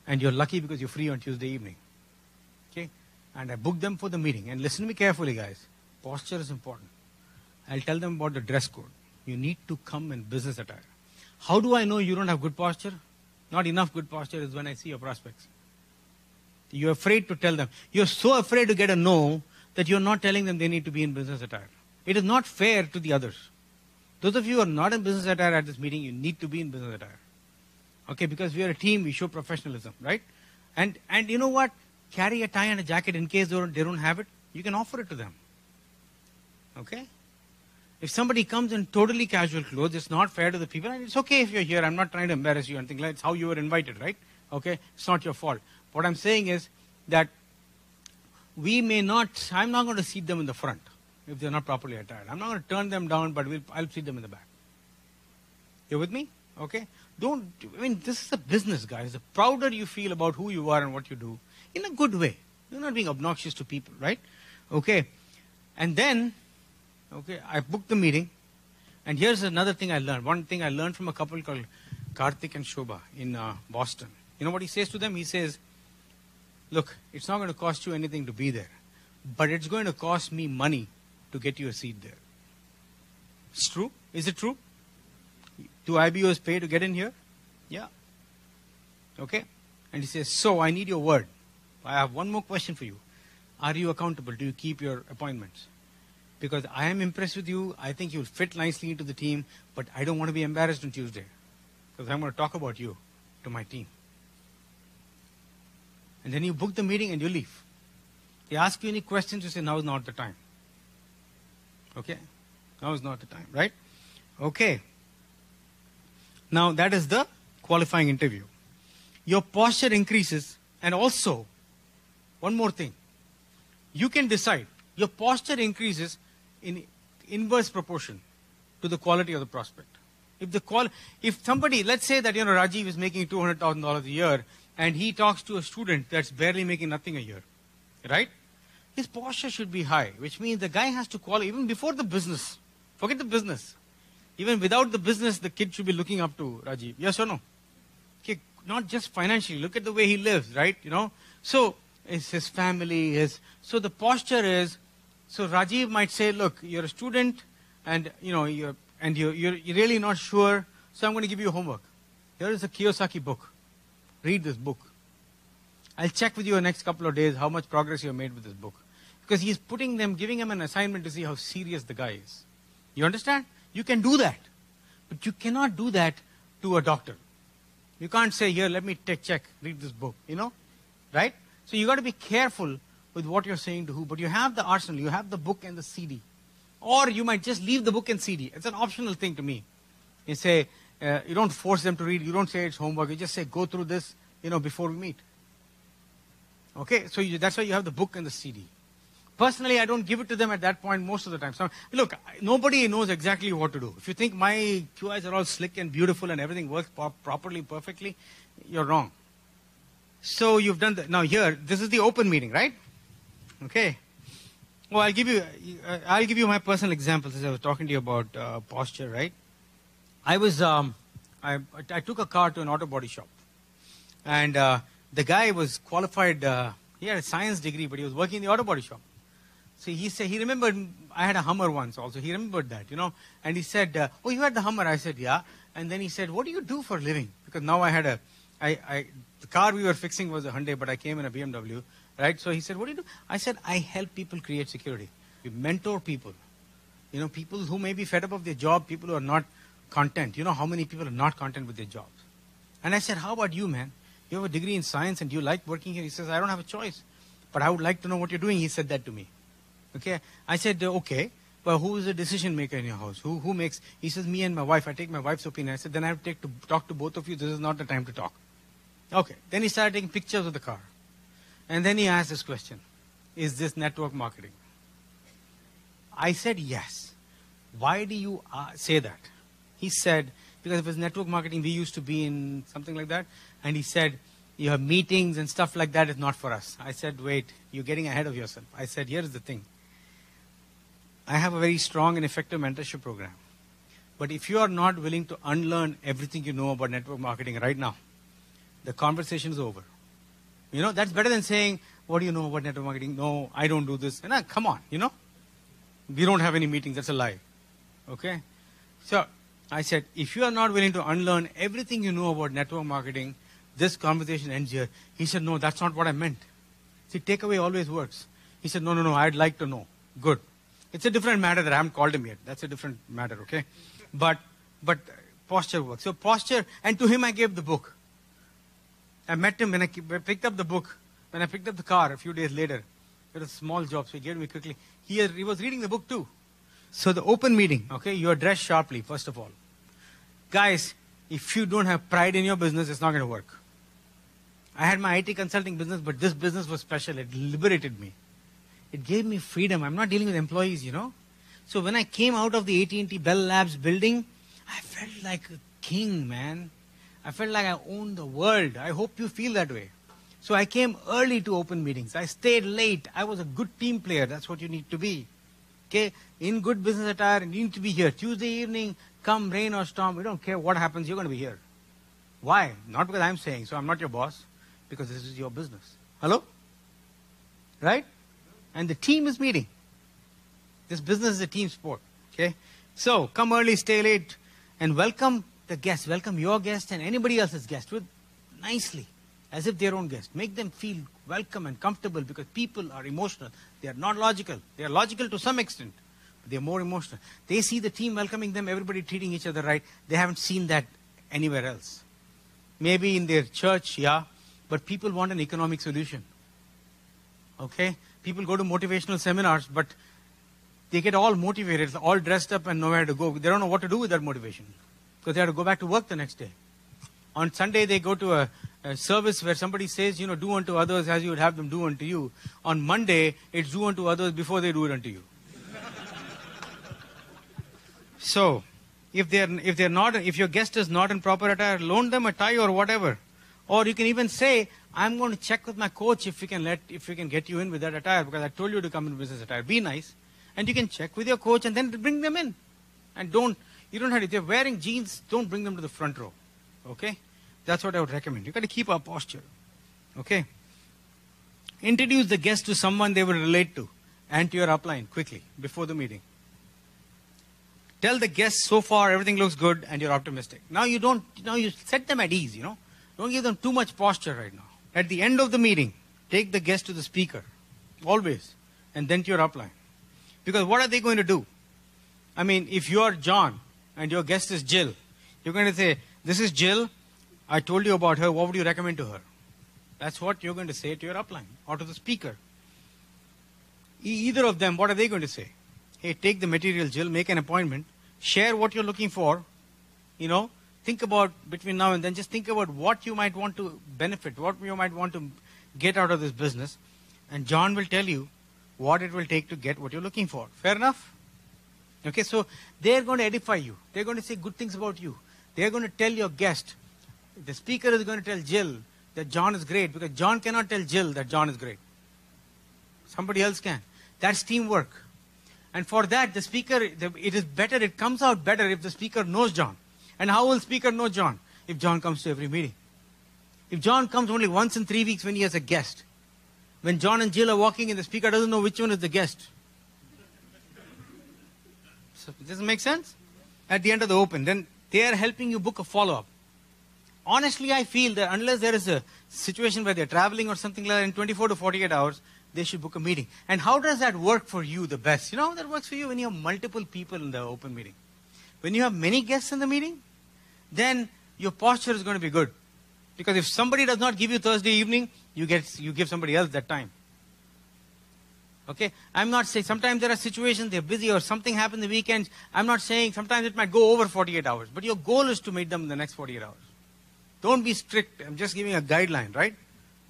And you're lucky because you're free on Tuesday evening. Okay? And I booked them for the meeting. And listen to me carefully, guys. Posture is important. I'll tell them about the dress code. You need to come in business attire. How do I know you don't have good posture? Not enough good posture is when I see your prospects. You're afraid to tell them. You're so afraid to get a no that you're not telling them they need to be in business attire. It is not fair to the others. Those of you who are not in business attire at this meeting, you need to be in business attire. Okay, because we are a team, we show professionalism, right? And you know what? Carry a tie and a jacket in case they don't have it. You can offer it to them. Okay? If somebody comes in totally casual clothes, it's not fair to the people. And it's okay if you're here. I'm not trying to embarrass you or anything like that. It's how you were invited, right? Okay? It's not your fault. What I'm saying is that I'm not going to seat them in the front if they're not properly attired. I'm not going to turn them down, but I'll seat them in the back. You're with me? Okay? This is a business, guys. The prouder you feel about who you are and what you do, in a good way. You're not being obnoxious to people, right? Okay. And then, I booked the meeting. And here's another thing I learned. One thing I learned from a couple called Karthik and Shobha in Boston. You know what he says to them? He says, look, it's not going to cost you anything to be there, but it's going to cost me money to get you a seat there. It's true? Is it true? Do IBOs pay to get in here? Yeah. Okay? And he says, so I need your word. I have one more question for you. Are you accountable? Do you keep your appointments? Because I am impressed with you. I think you'll fit nicely into the team, but I don't want to be embarrassed on Tuesday because I'm going to talk about you to my team. And then you book the meeting and you leave. They ask you any questions, you say, now is not the time. Okay? Now is not the time, right? Okay. Now that is the qualifying interview. Your posture increases, and also, one more thing. You can decide. Your posture increases in inverse proportion to the quality of the prospect. If somebody, let's say that Rajiv is making $200,000 a year, and he talks to a student that's barely making nothing a year, right? His posture should be high, which means the guy has to qualify even before the business. Forget the business. Even without the business, the kid should be looking up to Rajiv. Yes or no? Okay, not just financially. Look at the way he lives, right? So it's his family. So the posture is. So Rajiv might say, "Look, you're a student, and you're really not sure. So I'm going to give you homework. Here is a Kiyosaki book. Read this book. I'll check with you the next couple of days how much progress you have made with this book, because he's giving him an assignment to see how serious the guy is. You understand? You can do that. But you cannot do that to a doctor. You can't say, here, let me check, read this book, right? So you got to be careful with what you're saying to who. But you have the arsenal, you have the book and the CD. Or you might just leave the book and CD. It's an optional thing to me. You say, you don't force them to read, you don't say it's homework, you just say, go through this, before we meet. Okay, so that's why you have the book and the CD. Personally, I don't give it to them at that point most of the time. So, look, nobody knows exactly what to do. If you think my QIs are all slick and beautiful and everything works properly, perfectly, you're wrong. So you've done that. Now here, this is the open meeting, right? Okay. Well, I'll give you my personal examples as I was talking to you about posture, right? I took a car to an auto body shop, and the guy was qualified. He had a science degree, but he was working in the auto body shop. So he remembered, I had a Hummer once also. He remembered that, And he said, oh, you had the Hummer? I said, yeah. And then he said, what do you do for a living? Because now I had the car we were fixing was a Hyundai, but I came in a BMW, right? So he said, what do you do? I said, I help people create security. We mentor people. People who may be fed up of their job, people who are not content. You know how many people are not content with their jobs? And I said, how about you, man? You have a degree in science and you like working here? He says, I don't have a choice, but I would like to know what you're doing. He said that to me. Okay. I said, okay, but who is the decision maker in your house? Who makes? He says, me and my wife. I take my wife's opinion. I said, then I have to talk to both of you. This is not the time to talk. Okay. Then he started taking pictures of the car. And then he asked this question. Is this network marketing? I said, yes. Why do you say that? He said, because if it's network marketing, we used to be in something like that. And he said, you have meetings and stuff like that is not for us. I said, wait, you're getting ahead of yourself. I said, here's the thing. I have a very strong and effective mentorship program. But if you are not willing to unlearn everything you know about network marketing right now, the conversation is over. You know, that's better than saying, what do you know about network marketing? No, I don't do this. And come on, you know. We don't have any meetings. That's a lie. Okay? So, I said, if you are not willing to unlearn everything you know about network marketing, this conversation ends here. He said, no, that's not what I meant. See, takeaway always works. He said, no, I'd like to know. Good. It's a different matter that I haven't called him yet. That's a different matter, okay? But posture works. So posture, and to him I gave the book. I met him when I picked up the book. When I picked up the car a few days later, it was a small job, so he gave me quickly. He was reading the book too. So the open meeting, okay, you are dressed sharply, first of all. Guys, if you don't have pride in your business, it's not going to work. I had my IT consulting business, but this business was special. It liberated me. It gave me freedom. I'm not dealing with employees, you know. So when I came out of the AT&T Bell Labs building, I felt like a king, man. I felt like I owned the world. I hope you feel that way. So I came early to open meetings. I stayed late. I was a good team player. That's what you need to be. Okay? In good business attire, you need to be here. Tuesday evening, come rain or storm, we don't care what happens, you're going to be here. Why? Not because I'm saying so. I'm not your boss. Because this is your business. Hello? Right? And the team is meeting. This business is a team sport. Okay? So, come early, stay late, and welcome the guests. Welcome your guest and anybody else's guest with nicely, as if their own guest. Make them feel welcome and comfortable, because people are emotional. They are not logical. They are logical to some extent, but they are more emotional. They see the team welcoming them, everybody treating each other right. They haven't seen that anywhere else. Maybe in their church, yeah, but people want an economic solution. Okay? People go to motivational seminars, but they get all motivated, all dressed up and nowhere to go. They don't know what to do with that motivation, because they have to go back to work the next day. On Sunday, they go to a service where somebody says, you know, do unto others as you would have them do unto you. On Monday, it's do unto others before they do it unto you. So, if your guest is not in proper attire, loan them a tie or whatever. Or you can even say, I'm going to check with my coach if we can get you in with that attire, because I told you to come in business attire. Be nice. And you can check with your coach and then bring them in. And you don't have to, if they're wearing jeans, don't bring them to the front row. Okay? That's what I would recommend. You got to keep our posture. Okay? Introduce the guest to someone they will relate to and to your upline quickly before the meeting. Tell the guests, so far everything looks good and you're optimistic. Now you set them at ease, you know. Don't give them too much posture right now. At the end of the meeting, take the guest to the speaker. Always. And then to your upline. Because what are they going to do? I mean, if you are John and your guest is Jill, you're going to say, this is Jill. I told you about her. What would you recommend to her? That's what you're going to say to your upline or to the speaker. Either of them, what are they going to say? Hey, take the material, Jill, make an appointment, share what you're looking for, you know, think about between now and then, just think about what you might want to benefit, what you might want to get out of this business, and John will tell you what it will take to get what you're looking for. Fair enough? Okay, so they're going to edify you. They're going to say good things about you. They're going to tell your guest. The speaker is going to tell Jill that John is great, because John cannot tell Jill that John is great. Somebody else can. That's teamwork. And for that, the speaker, it comes out better if the speaker knows John. And how will the speaker know John? If John comes to every meeting. If John comes only once in 3 weeks when he has a guest. When John and Jill are walking and the speaker doesn't know which one is the guest. So, does it make sense? At the end of the open, then they are helping you book a follow-up. Honestly, I feel that unless there is a situation where they're traveling or something like that, in 24 to 48 hours, they should book a meeting. And how does that work for you the best? You know how that works for you? When you have multiple people in the open meeting. When you have many guests in the meeting, then your posture is going to be good. Because if somebody does not give you Thursday evening, you give somebody else that time. Okay? I'm not saying, sometimes there are situations, they're busy or something happened the weekends. I'm not saying, sometimes it might go over 48 hours. But your goal is to meet them in the next 48 hours. Don't be strict. I'm just giving a guideline, right?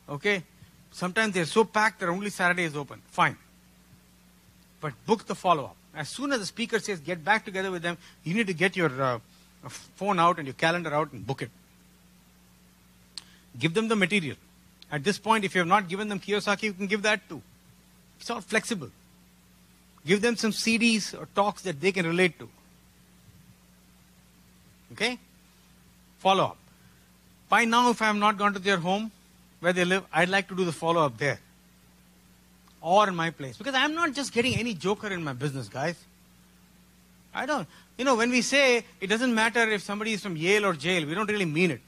Okay? Sometimes they're so packed that only Saturday is open. Fine. But book the follow-up. As soon as the speaker says, get back together with them, you need to get your phone out and your calendar out and book it. Give them the material. At this point, if you have not given them Kiyosaki, you can give that too. It's all flexible. Give them some CDs or talks that they can relate to. Okay? Follow-up. By now, if I have not gone to their home, where they live, I'd like to do the follow-up there. Or in my place. Because I'm not just getting any joker in my business, guys. I don't. You know, when we say it doesn't matter if somebody is from Yale or jail, we don't really mean it.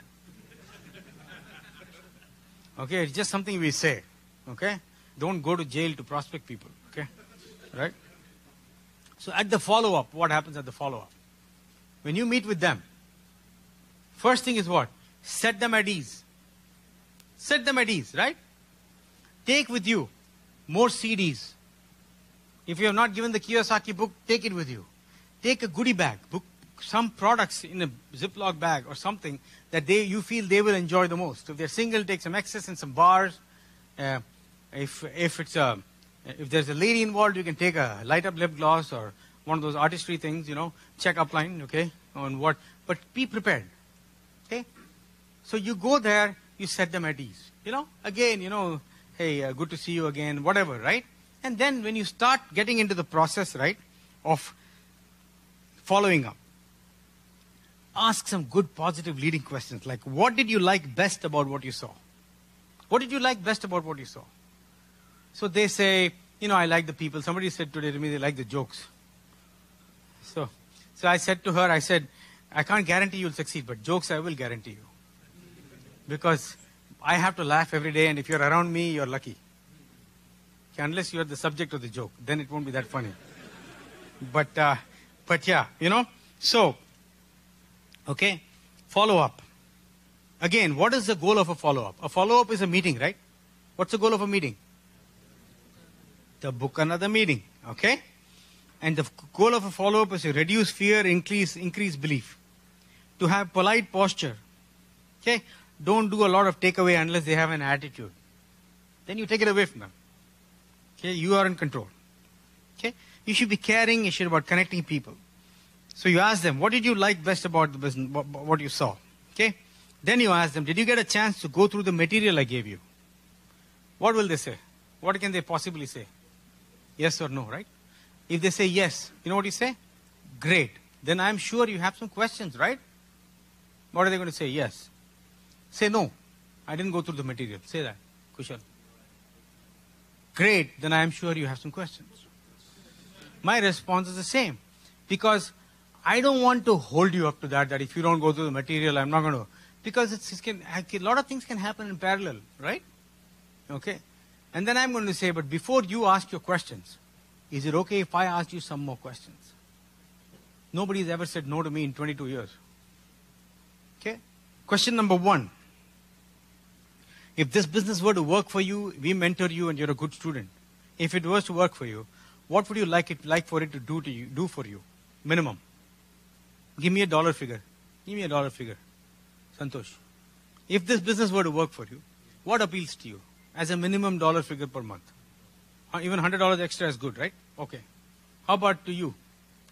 Okay, it's just something we say. Okay? Don't go to jail to prospect people. Okay? Right? So at the follow-up, what happens at the follow-up? When you meet with them, first thing is what? Set them at ease. Set them at ease, right? Take with you more CDs. If you have not given the Kiyosaki book, take it with you. Take a goodie bag, book some products in a Ziploc bag or something that you feel they will enjoy the most. If they're single, take some excess and some bars. If there's a lady involved, you can take a light up lip gloss or one of those artistry things, check upline, okay, on what. But be prepared, okay? So you go there, you set them at ease. Again, hey, good to see you again, whatever, right? And then when you start getting into the process, right, of following up, ask some good positive leading questions like, what did you like best about what you saw? What did you like best about what you saw? So they say, I like the people. Somebody said today to me they like the jokes. So I said to her, I can't guarantee you'll succeed, but jokes I will guarantee you. Because I have to laugh every day, and if you're around me, you're lucky. Okay, unless you're the subject of the joke, then it won't be that funny. But yeah, So, okay, follow up. Again, what is the goal of a follow-up? A follow-up is a meeting, right? What's the goal of a meeting? To book another meeting, okay? And the goal of a follow-up is to reduce fear, increase belief. To have polite posture, okay? Don't do a lot of takeaway unless they have an attitude. Then you take it away from them. Okay, you are in control. Okay, you should be caring. You should be about connecting people. So you ask them, what did you like best about the business? What you saw? Okay, then you ask them, did you get a chance to go through the material I gave you? What will they say? What can they possibly say? Yes or no, right? If they say yes, you know what you say? Great. Then I'm sure you have some questions, right? What are they going to say? Yes. Say no. I didn't go through the material. Say that, Kushal. Great. Then I am sure you have some questions. My response is the same. Because I don't want to hold you up to that if you don't go through the material, I'm not going to. Because a lot of things can happen in parallel, right? Okay. And then I'm going to say, but before you ask your questions, is it okay if I ask you some more questions? Nobody's ever said no to me in 22 years. Okay? Question number 1. If this business were to work for you, we mentor you and you're a good student. If it was to work for you, what would you like for it to do for you? Minimum. Give me a dollar figure. Give me a dollar figure. Santosh. If this business were to work for you, what appeals to you as a minimum dollar figure per month? Even $100 extra is good, right? Okay. How about to you,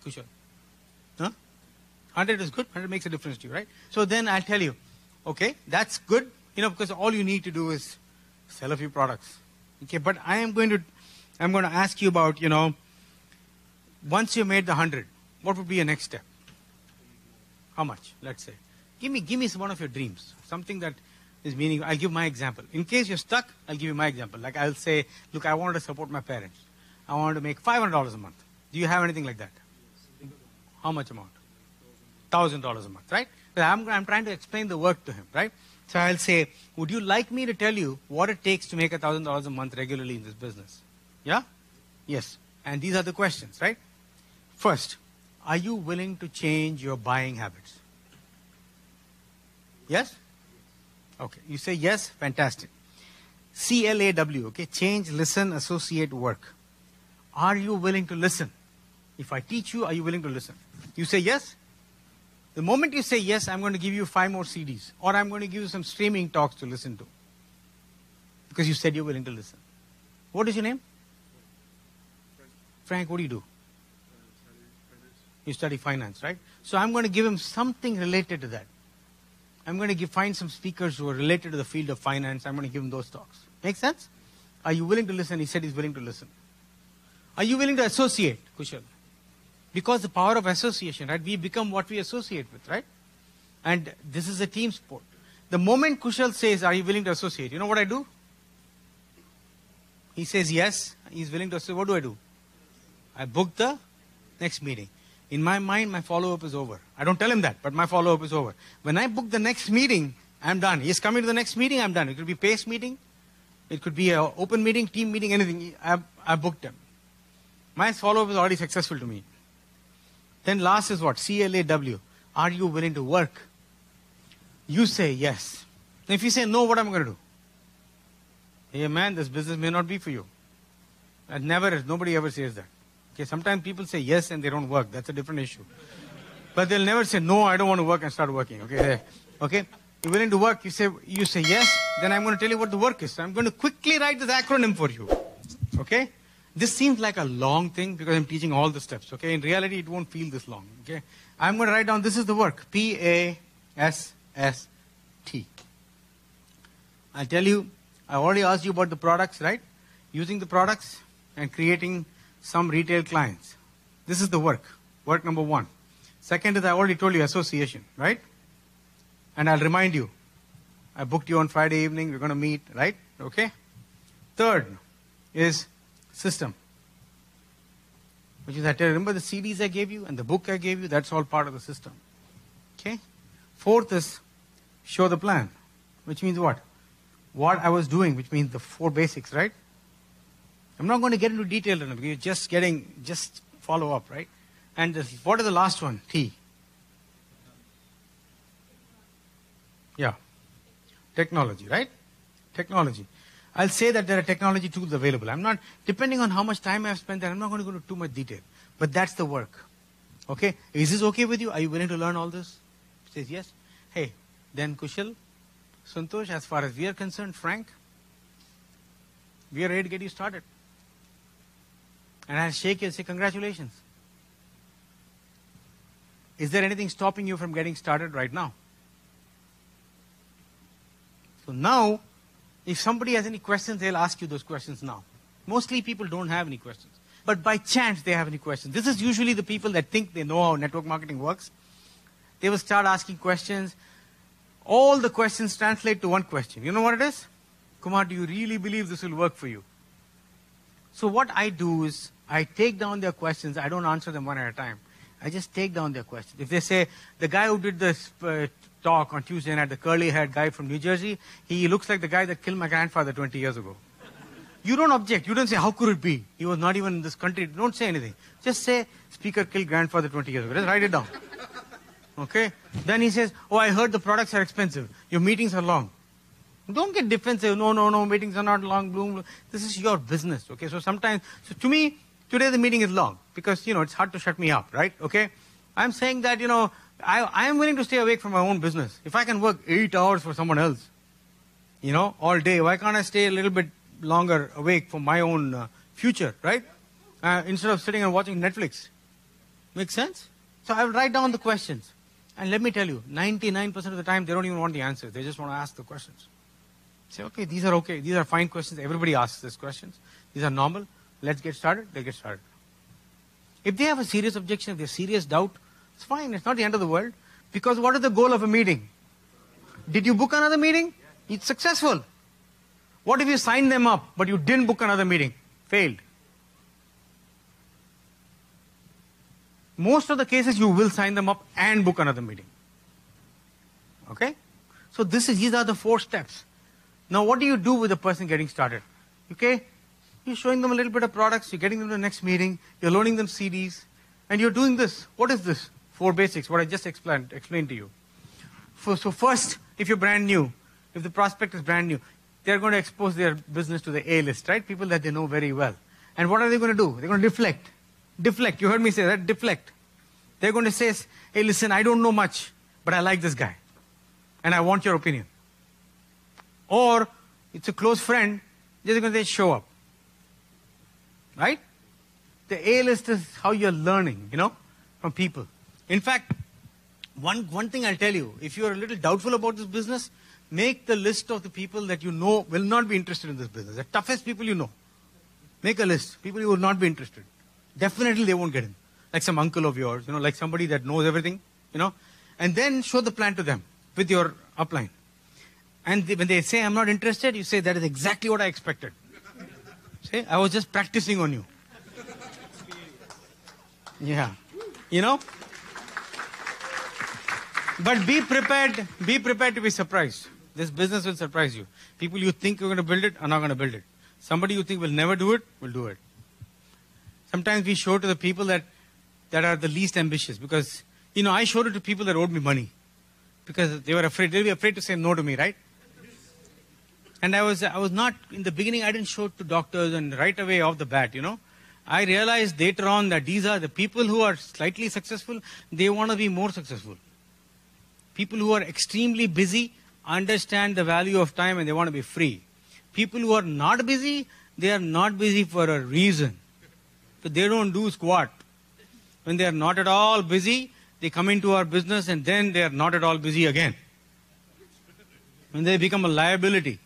Kushal? Huh? 100 is good. 100 makes a difference to you, right? So then I'll tell you, okay, that's good, because all you need to do is sell a few products. Okay, but I'm going to ask you about, once you made the 100, what would be your next step? How much? Let's say. Give me one of your dreams. Something that is meaningful. I'll give my example. In case you're stuck, I'll give you my example. Like I'll say, look, I want to support my parents. I want to make $500 a month. Do you have anything like that? How much amount? $1,000 a month, right? But I'm trying to explain the work to him, right? So I'll say, would you like me to tell you what it takes to make $1,000 a month regularly in this business? Yeah? Yes. And these are the questions, right? First, are you willing to change your buying habits? Yes? Okay. You say yes? Fantastic. CLAW, okay? Change, listen, associate, work. Are you willing to listen? If I teach you, are you willing to listen? You say yes? The moment you say yes, I'm going to give you 5 more CDs. Or I'm going to give you some streaming talks to listen to. Because you said you're willing to listen. What is your name? Frank, what do you do? You study finance, right? So I'm going to give him something related to that. I'm going to find some speakers who are related to the field of finance. I'm going to give him those talks. Make sense? Are you willing to listen? He said he's willing to listen. Are you willing to associate, Kushal? Because the power of association, right? We become what we associate with, right? And this is a team sport. The moment Kushal says, are you willing to associate? You know what I do? He says yes, he's willing to associate. What do? I book the next meeting. In my mind, my follow-up is over. I don't tell him that, but my follow-up is over. When I book the next meeting, I'm done. He's coming to the next meeting, I'm done. It could be PACE meeting. It could be an open meeting, team meeting, anything. I booked him. My follow-up is already successful to me. Then last is what? CLAW. Are you willing to work? You say yes. Then if you say no, what am I going to do? Hey man, this business may not be for you. Nobody ever says that. Okay, sometimes people say yes and they don't work. That's a different issue. But they'll never say no, I don't want to work and start working. Okay? You're willing to work, you say yes, then I'm going to tell you what the work is. So I'm going to quickly write this acronym for you. Okay? This seems like a long thing because I'm teaching all the steps. Okay? In reality, it won't feel this long. Okay? I'm going to write down, this is the work. PASST. I'll tell you, I already asked you about the products, right? Using the products and creating some retail clients. This is the work. Work number 1. Second is, I already told you, association, right? And I'll remind you, I booked you on Friday evening, we're going to meet, right? Okay? Third is system. Which is, remember the CDs I gave you and the book I gave you? That's all part of the system. Okay? Fourth is, show the plan. Which means what? What I was doing, which means the 4 basics, right? I'm not going to get into detail in it, because you're just follow up, right? And what is the last one? T. Yeah. Technology, right? Technology. I'll say that there are technology tools available. I'm not, depending on how much time I've spent there, I'm not going to go into too much detail. But that's the work. Okay? Is this okay with you? Are you willing to learn all this? He says yes. Hey, then Kushal, Santosh, as far as we are concerned, Frank, we are ready to get you started. And I'll shake you and say, congratulations. Is there anything stopping you from getting started right now? So now, if somebody has any questions, they'll ask you those questions now. Mostly people don't have any questions. But by chance, they have any questions. This is usually the people that think they know how network marketing works. They will start asking questions. All the questions translate to one question. You know what it is? Kumar, do you really believe this will work for you? So what I do is, I take down their questions. I don't answer them one at a time. I just take down their questions. If they say, the guy who did this talk on Tuesday night, the curly-haired guy from New Jersey, he looks like the guy that killed my grandfather 20 years ago. You don't object. You don't say, how could it be? He was not even in this country. Don't say anything. Just say, speaker killed grandfather 20 years ago. Just write it down. Okay? Then he says, oh, I heard the products are expensive. Your meetings are long. Don't get defensive. No, meetings are not long. Bloom. This is your business. Okay? So to me, today the meeting is long because, it's hard to shut me up, right? Okay? I'm saying that, I am willing to stay awake from my own business. If I can work 8 hours for someone else, all day, why can't I stay a little bit longer awake for my own future, right? Instead of sitting and watching Netflix. Make sense? So I will write down the questions. And let me tell you, 99% of the time, they don't even want the answers. They just want to ask the questions. Say, okay. These are fine questions. Everybody asks these questions. These are normal. Let's get started. They'll get started. If they have a serious objection, if they have serious doubt, it's fine. It's not the end of the world. Because what is the goal of a meeting? Did you book another meeting? It's successful. What if you signed them up, but you didn't book another meeting? Failed. Most of the cases, you will sign them up and book another meeting. Okay? So these are the 4 steps. Now, what do you do with a person getting started? Okay? You're showing them a little bit of products, you're getting them to the next meeting, you're loaning them CDs, and you're doing this. What is this? 4 basics, what I just explained to you. So first, if you're brand new, if the prospect is brand new, they're going to expose their business to the A-list, right? People that they know very well. And what are they going to do? They're going to deflect. Deflect. You heard me say that. Deflect. They're going to say, hey, listen, I don't know much, but I like this guy. And I want your opinion. Or, it's a close friend, they're going to say, show up. Right? The A-list is how you're learning, from people. In fact, one thing I'll tell you, if you're a little doubtful about this business, make the list of the people that you know will not be interested in this business. The toughest people you know. Make a list. People who will not be interested. Definitely they won't get in. Like some uncle of yours, like somebody that knows everything, And then show the plan to them with your upline. And when they say, I'm not interested, you say, that is exactly what I expected. See, I was just practicing on you. Yeah. You know? But be prepared to be surprised. This business will surprise you. People you think you're going to build it are not going to build it. Somebody you think will never do it, will do it. Sometimes we show to the people that are the least ambitious, because, I showed it to people that owed me money. Because they were afraid. They'll be afraid to say no to me, right? And I was not, in the beginning, I didn't show it to doctors and right away off the bat, I realized later on that these are the people who are slightly successful, they want to be more successful. People who are extremely busy understand the value of time and they want to be free. People who are not busy, they are not busy for a reason. So they don't do squat. When they are not at all busy, they come into our business and then they are not at all busy again. When they become a liability.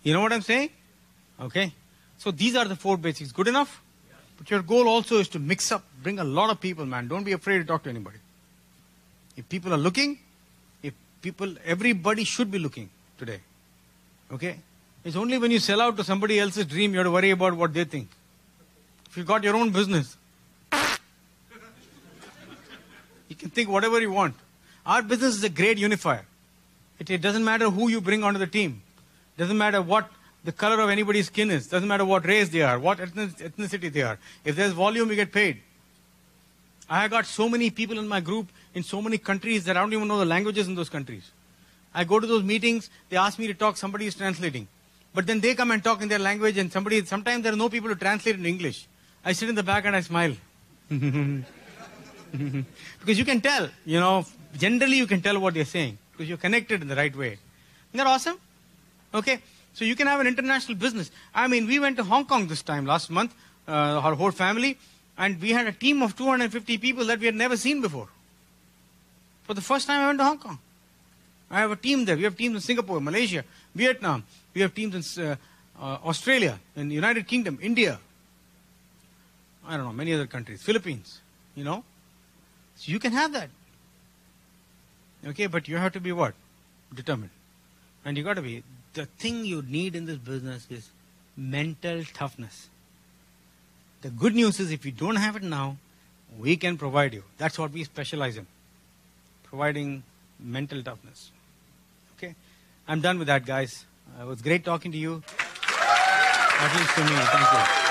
You know what I'm saying? Okay. So these are the 4 basics. Good enough? But your goal also is to mix up, bring a lot of people, man. Don't be afraid to talk to anybody. If people are looking, everybody should be looking today. Okay? It's only when you sell out to somebody else's dream you have to worry about what they think. If you've got your own business, you can think whatever you want. Our business is a great unifier. It doesn't matter who you bring onto the team. It doesn't matter what the color of anybody's skin is. It doesn't matter what race they are, what ethnicity they are. If there's volume, you get paid. I got so many people in my group in so many countries that I don't even know the languages in those countries. I go to those meetings, they ask me to talk, somebody is translating. But then they come and talk in their language and sometimes there are no people to translate in English. I sit in the back and I smile. Because you can tell, generally you can tell what they're saying. Because you're connected in the right way. Isn't that awesome? Okay. So you can have an international business. We went to Hong Kong this time, last month, our whole family. And we had a team of 250 people that we had never seen before. For the first time I went to Hong Kong. I have a team there. We have teams in Singapore, Malaysia, Vietnam. We have teams in Australia, in the United Kingdom, India. I don't know, many other countries. Philippines, So you can have that. Okay, but you have to be what? Determined. And you got to be. The thing you need in this business is mental toughness. The good news is if you don't have it now, we can provide you. That's what we specialize in. Providing mental toughness. Okay? I'm done with that, guys. It was great talking to you. At least to me. Thank you.